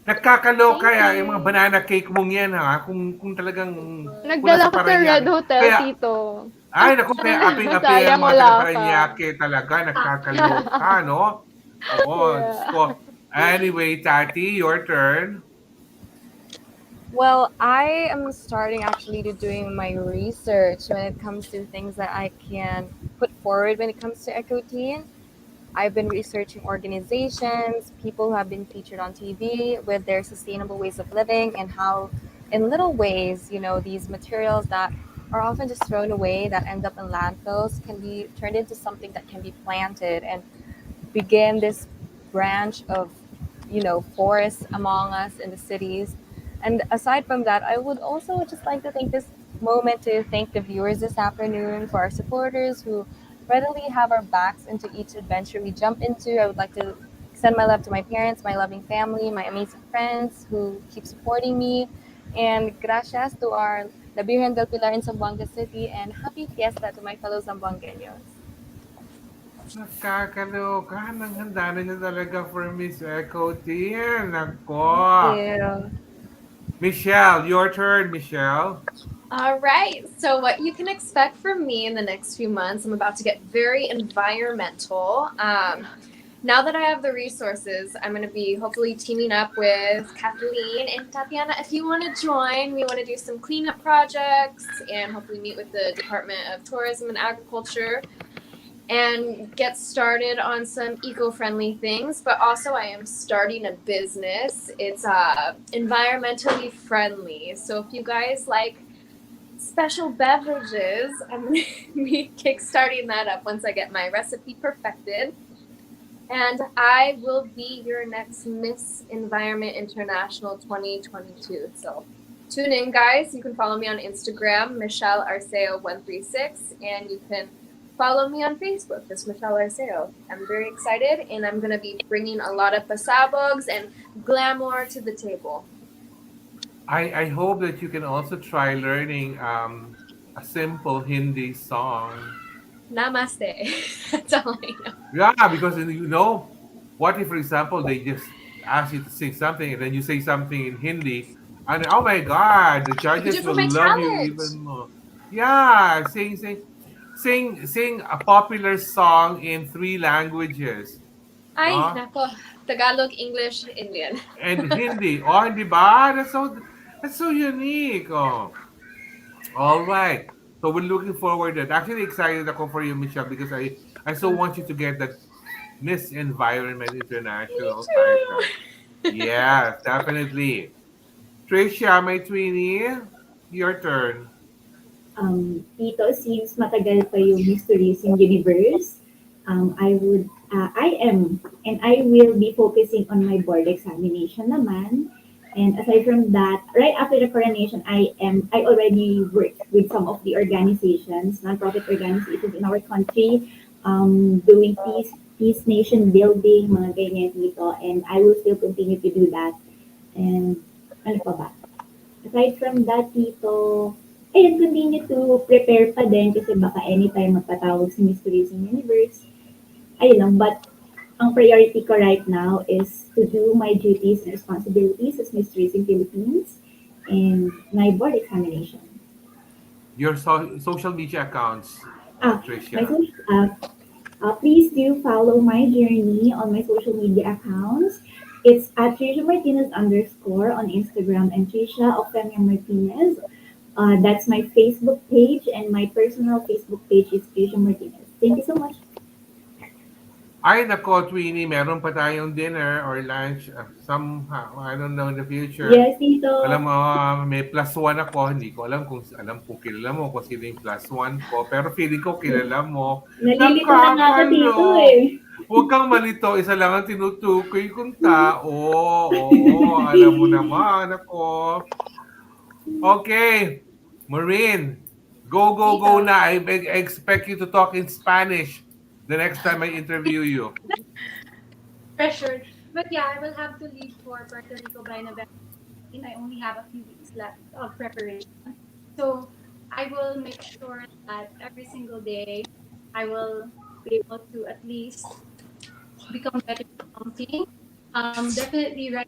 Nagkakaloka Thank yung mga you. banana cake mong yan ha. Kung talagang kung nasa Nagdala ko sa Red Parañaque. Hotel, Kaya Tito. ay naku, kaya aping-api ang Sayang mga wala taga ka. Parañaque talaga. Nagkakaloka, no? Oo, Diyos Yeah. ko. Anyway, Tati, your turn. Well, I am starting actually to doing my research when it comes to things that I can put forward when it comes to eco teen. I've been researching organizations, people who have been featured on TV with their sustainable ways of living and how, in little ways, these materials that are often just thrown away that end up in landfills can be turned into something that can be planted and begin this branch of, forests among us in the cities. And aside from that, I would also just like to take this moment to thank the viewers this afternoon for our supporters who readily have our backs into each adventure we jump into. I would like to send my love to my parents, my loving family, my amazing friends who keep supporting me. And gracias to our La Virgen del Pilar in Zamboanga City and happy fiesta to my fellow Zamboangueños. Nakakaloka. Handa na niya talaga for Miss Echo Team. Thank Nako. you. Michelle, your turn, Michelle. All right. So, what you can expect from me in the next few months, I'm about to get very environmental. Now that I have the resources, I'm going to be hopefully teaming up with Kathleen and Tatiana. If you want to join, we want to do some cleanup projects and hopefully meet with the Department of Tourism and Agriculture and get started on some eco-friendly things. But also I am starting a business. It's environmentally friendly. So if you guys like special beverages, I'm going to be kickstarting that up once I get my recipe perfected. And I will be your next Miss Environment International 2022. So tune in, guys. You can follow me on Instagram, Michelle Arceo 136, and you can follow me on Facebook, just Michelle Arceo. I'm very excited, and I'm going to be bringing a lot of pasabogs and glamour to the table. I hope that you can also try learning a simple Hindi song. Namaste. That's all I know. Yeah, because what if, for example, they just ask you to sing something and then you say something in Hindi, and oh my God, the You can do judges it for will my love you challenge. even more. Yeah, sing a popular song in 3 languages, Ay, no? nako. Tagalog, English, Indian. And Hindi. Oh, hindi ba? That's so unique. Oh. All right. So we're looking forward to it. Actually excited ako for you, Michelle, because I so want you to get that Miss Environment Me International too. title. Yeah, definitely. Tricia, my twinnie, your turn. Tito, since matagal pa yung Miss Tourism Universe, I am, and I will be focusing on my board examination naman. And aside from that, right after the coronation, I already work with some of the organizations, nonprofit organizations in our country, doing peace nation building, mga ganyan dito. And I will still continue to do that. And ano pa ba? Aside from that, Tito, ayun, continue to prepare pa din kasi baka anytime magpatawag si Miss Tourism Universe. Ayun lang, but ang priority ko right now is to do my duties and responsibilities as Miss Tourism Philippines and my board examination. Your social media accounts, Ah, Tricia. my please do follow my journey on my social media accounts. It's at Trisha Martinez _ on Instagram and Trisha Ofemia Martinez. That's my Facebook page and my personal Facebook page is Trisha Martinez. Thank you so much. Ay, nako, Twinnie, meron pa tayong dinner or lunch somehow, I don't know, in the future. Yes, Tito. Alam mo, may +1 ako. Hindi ko alam kung kilala mo kung sino yung +1 ko. Pero feeling ko kilala mo. Nalilito na nga ako, Tito eh. Huwag kang malito. Isa lang ang tinutukoy kong tao. Oo, alam mo naman ako. Okay, Maureen. Go na. I expect you to talk in Spanish the next time I interview you. Pressured. But yeah, I will have to leave for Puerto Rico by November. I only have a few weeks left of preparation. So I will make sure that every single day I will be able to at least become better at something. Definitely right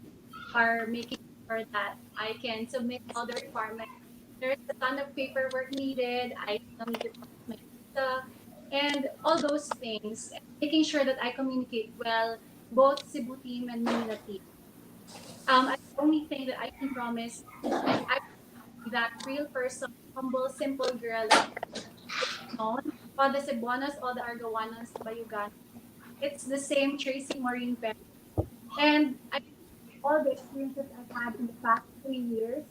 are making sure that I can submit all the requirements. There's a ton of paperwork needed. I still need to process my visa and all those things. Making sure that I communicate well, both Cebu team and Manila team. The only thing that I can promise is I be that real person, humble, simple girl known. All the Cebuanas, all the Argawanas, Bayugan. It's the same Tracy Maureen Perez. And all the experiences I've had in the past 3 years,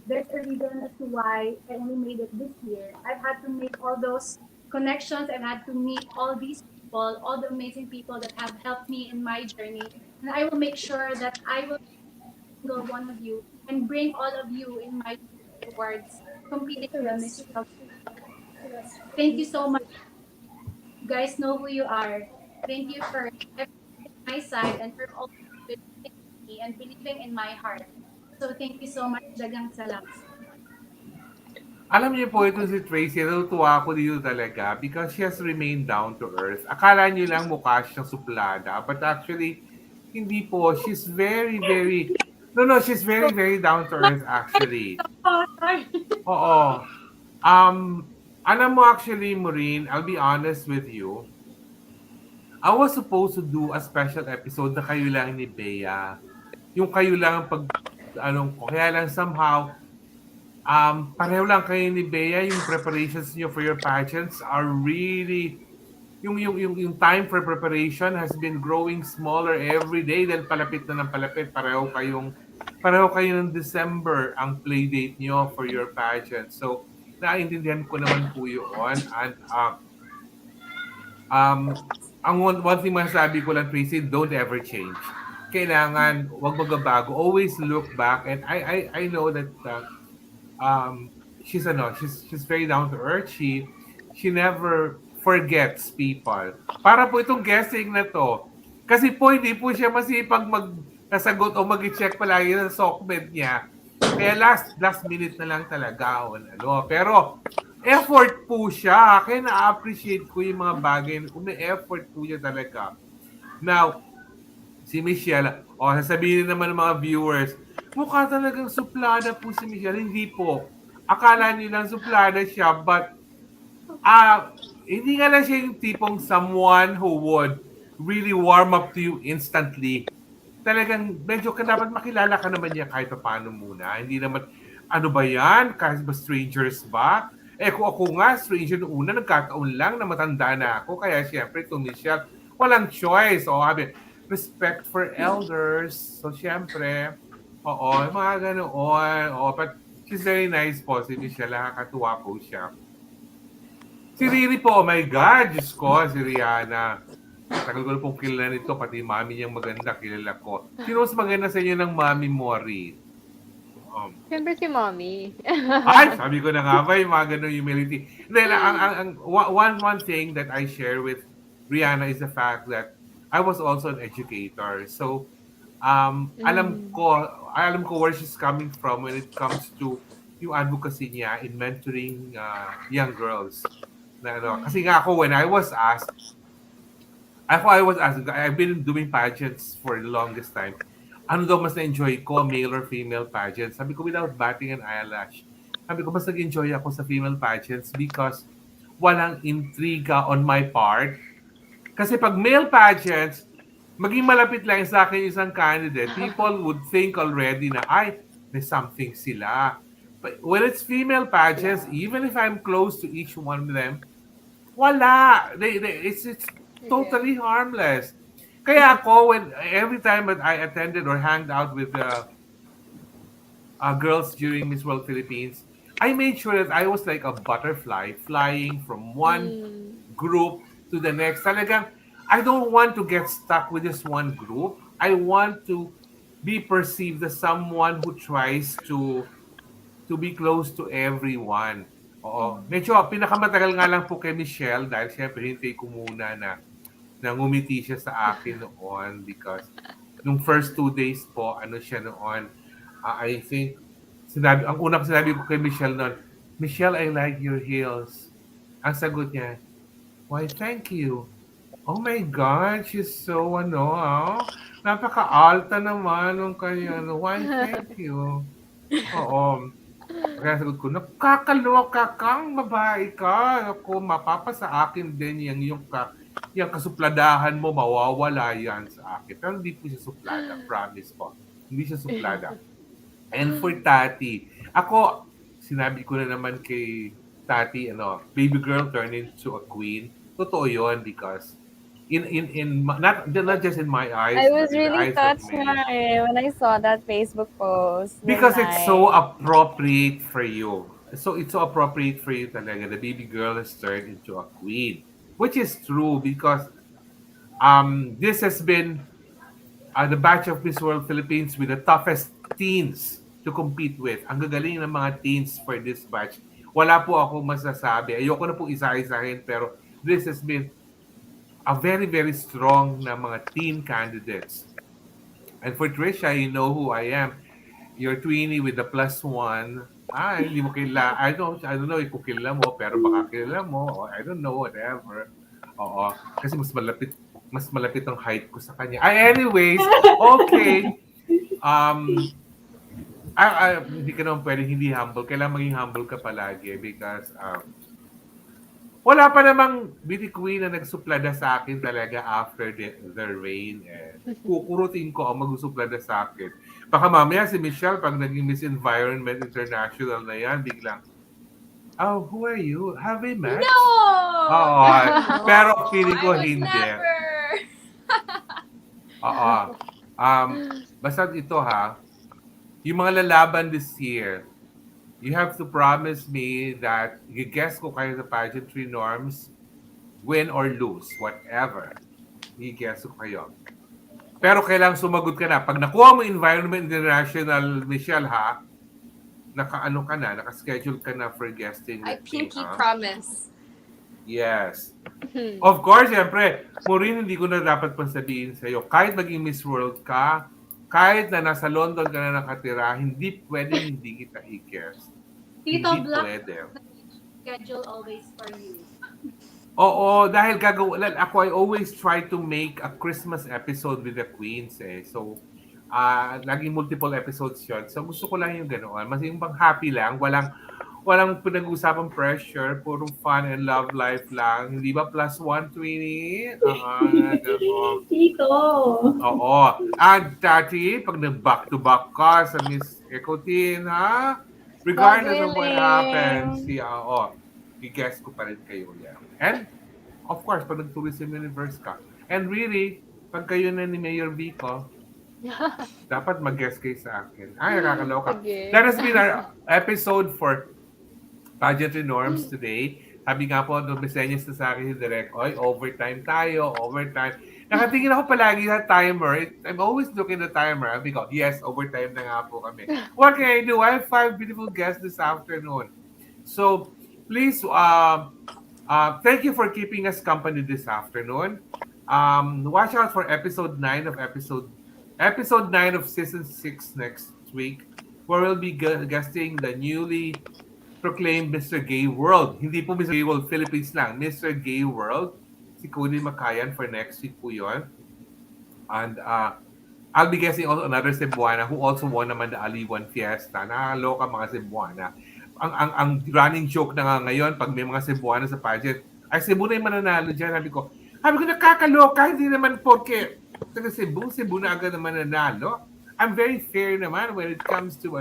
there's a reason as to why I only made it this year. I've had to make all those connections. I've had to meet all these people, all the amazing people that have helped me in my journey. And I will make sure that I will single one of you and bring all of you in my towards competing for Miss World. Thank you so much. You guys know who you are. Thank you for everything on my side and for always believing in me and believing in my heart. So thank you so much. Dagang salamat. Alam niyo po, ito si Tracy, natutuwa ako dito talaga because she has remained down to earth. Akala niyo lang mukha siyang suplada, but actually, hindi po. She's very, she's very down to earth actually. Oo. Alam mo actually, Maureen, I'll be honest with you. I was supposed to do a special episode na kayo lang ni Bea. Yung kayo lang kaya lang somehow, pareho lang kayo ni Bea, yung preparations niyo for your pageants are really, yung time for preparation has been growing smaller every day dahil palapit na ng palapit. Pareho kayo ng December ang play date niyo for your pageant. So, naiintindihan ko naman po yun. And ang one thing masasabi ko lang, Tracy, don't ever change. Kailangan, wag magbabago. Always look back. And I know that she's very down to earth. She never forgets people. Para po itong guessing na to. Kasi po, hindi po siya masipag magsasagot o mag-check palagi ng SOCMED niya. Kaya last minute na lang talaga. Pero, effort po siya. Kaya na-appreciate ko yung mga bagay. Kung may effort po niya talaga. Now, si Michelle, sasabihin naman ng mga viewers, mukha talagang suplada po si Michelle. Hindi po. Akala niyo lang suplada siya, but hindi nga lang siya yung tipong someone who would really warm up to you instantly. Talagang medyo dapat makilala ka naman niya kahit paano muna. Hindi naman, ano ba yan? Kahit ba strangers ba? Kung ako nga, stranger noong una, nagkataon lang na matanda na ako. Kaya siyempre, to Michelle, walang choice. Respect for elders. So, siyempre, mga ganoon. But she's very nice po. Si Michelle, nakakatuwa po siya. Si Riri po, oh my God, Diyos ko, si Rihanna. Tagal ko na pong kilala nito, pati mami niyang maganda, kilala ko. Sino mas maganda sa inyo ng mami mo, Riri? Siyempre si mommy. Ay, sabi ko na nga ba, yung mga ganun humility. Then, one thing that I share with Rihanna is the fact that I was also an educator. So, Mm. alam ko where she's coming from when it comes to yung advocacy niya in mentoring young girls. Na, ano, kasi nga ako, when I was asked, I've been doing pageants for the longest time. Ano daw mas na-enjoy ko, male or female pageants? Sabi ko, without batting an eyelash. Sabi ko, mas nag-enjoy ako sa female pageants because walang intriga on my part. Kasi pag male pageants, maging malapit lang sa akin isang candidate, people would think already na, ay, may something sila. But when it's female pageants, even if I'm close to each one of them, wala. It's totally harmless. Kaya ako, when every time that I attended or hanged out with girls during Miss World Philippines, I made sure that I was like a butterfly flying from one Mm. group to the next. Talagang, I don't want to get stuck with just one group. I want to be perceived as someone who tries to be close to everyone. Oo. Medyo pinakamatagal nga lang po kay Michelle dahil syempre hintay ko muna na ngumiti siya sa akin noon because nung first 2 days po, ano siya noon, I think, ang unang sinabi ko kay Michelle noon, Michelle, I like your heels. Ang sagot niya, why, thank you. Oh my God, she's so, napaka-alta naman nung kanya, why, thank you. Oo. Kaya sagot ko, nakakaloka kang babae ka. Ako, mapapasa akin din yung kasupladahan mo, mawawala yan sa akin. Pero hindi po siya suplada, promise po. Hindi siya suplada. And for Tati, ako, sinabi ko na naman kay Tati, baby girl turned into a queen. Totoo yun because not just in my eyes, I but was in the really eyes of touched many. when I saw that Facebook post. Because it's so Night. appropriate for you. So it's so appropriate for you talaga. The baby girl has turned into a queen. Which is true because this has been the batch of Miss World Philippines with the toughest teens to compete with. Ang gagaling ng mga teens for this batch. Wala po ako masasabi. Ayoko na po isa-isahin pero this has been a very, very strong na mga teen candidates. And for Trisha, you know who I am. Your tweenie with the +1. Hindi mo kilala. I don't know kung kilala mo, pero baka kilala mo. Or I don't know, whatever. Oo. Kasi mas malapit ang height ko sa kanya. Anyways, okay. Hindi ka naman pwedeng hindi humble. Kailangan maging humble ka palagi because wala pa namang beauty queen na nagsuplada sa akin talaga after the reign. Kukurutin ko ang magsusuplada sa akin. Baka mamaya si Michelle, pag naging Miss Environment International na yan, biglang, oh, who are you? Have we met? No! Oo. Pero feeling I ko was hindi. never. Oo. Basta ito yung mga lalaban this year, you have to promise me that i-guess ko kayo sa pageantry norms, win or lose, whatever. I-guess ko kayo. Pero kailangan sumagot ka na. Pag nakuha mo Environment International, Michelle, naka-schedule ka na for guesting I with me, pinky promise. Yes. Of course, siyempre, Maureen, hindi ko na dapat pang sabihin sa'yo. Kahit maging Miss World ka, kahit na nasa London ka na nakatira, hindi pwedeng hindi kita i-guest. Tito Hindi Black, pwede. schedule always for you. Oo, dahil I always try to make a Christmas episode with the Queens So, laging multiple episodes yun. So, gusto ko lang yung ganoon. Mas yung bang happy lang, walang pinag-usapang pressure, puro fun and love life lang. Hindi ba +1, Twinnie? Ganoon. Tito. Oo. And Tati, pag nag-back-to-back ka sa Miss Ecotin, regardless of what happens, i-guess ko pa rin kayo yan. And, of course, pag nag-tourism universe ka. And really, pag kayo na ni Mayor Vico, dapat mag-guess kayo sa akin. Nakakaloka. Sige. That has been our episode for Pageantry Norms today. Sabi nga po, nung message na sa akin si Direk, overtime tayo, overtime. Nakatingin ako palagi sa timer. I'm always looking at the timer. Sabi ko, yes, overtime na nga po kami. What can I do? I have 5 beautiful guests this afternoon. So, please, thank you for keeping us company this afternoon. Watch out for episode 9 of season 6 next week, where we'll be guesting the newly proclaimed Mr. Gay World. Hindi po Mr. Gay World Philippines lang, Mr. Gay World. Si Cody Makayan for next week po yun. And I'll be guessing also another Cebuana who also won naman the Aliwan Fiesta. Nakakaloka mga Cebuana. Ang running joke na nga ngayon, pag may mga Cebuana sa pageant, ay Cebu na yung mananalo dyan. Sabi ko, nakakaloka, hindi naman porque taga Cebu na agad naman nanalo. I'm very fair naman when it comes to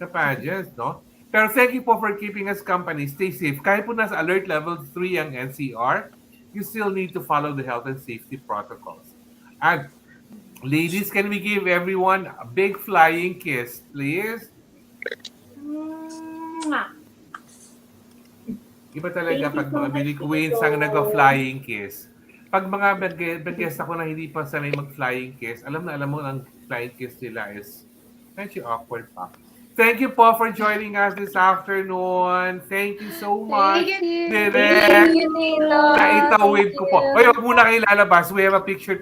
sa pageants, no? Pero thank you po for keeping us company. Stay safe. Kahit po nasa alert level 3 ang NCR, you still need to follow the health and safety protocols. And ladies, can we give everyone a big flying kiss, please? Mwah. Iba talaga Thank you pag so mga much, Billy Queens Tito. ang nag-flying kiss. Pag mga nag-guest ako na hindi pa sanay mag-flying kiss, alam mo ang flying kiss nila is medyo awkward pa. Thank you po for joining us this afternoon. Thank you so much. Thank you. Direct. Thank you, Tito. Naitawid ko po. Thank you. Oy, wag muna kayo lalabas. We have a picture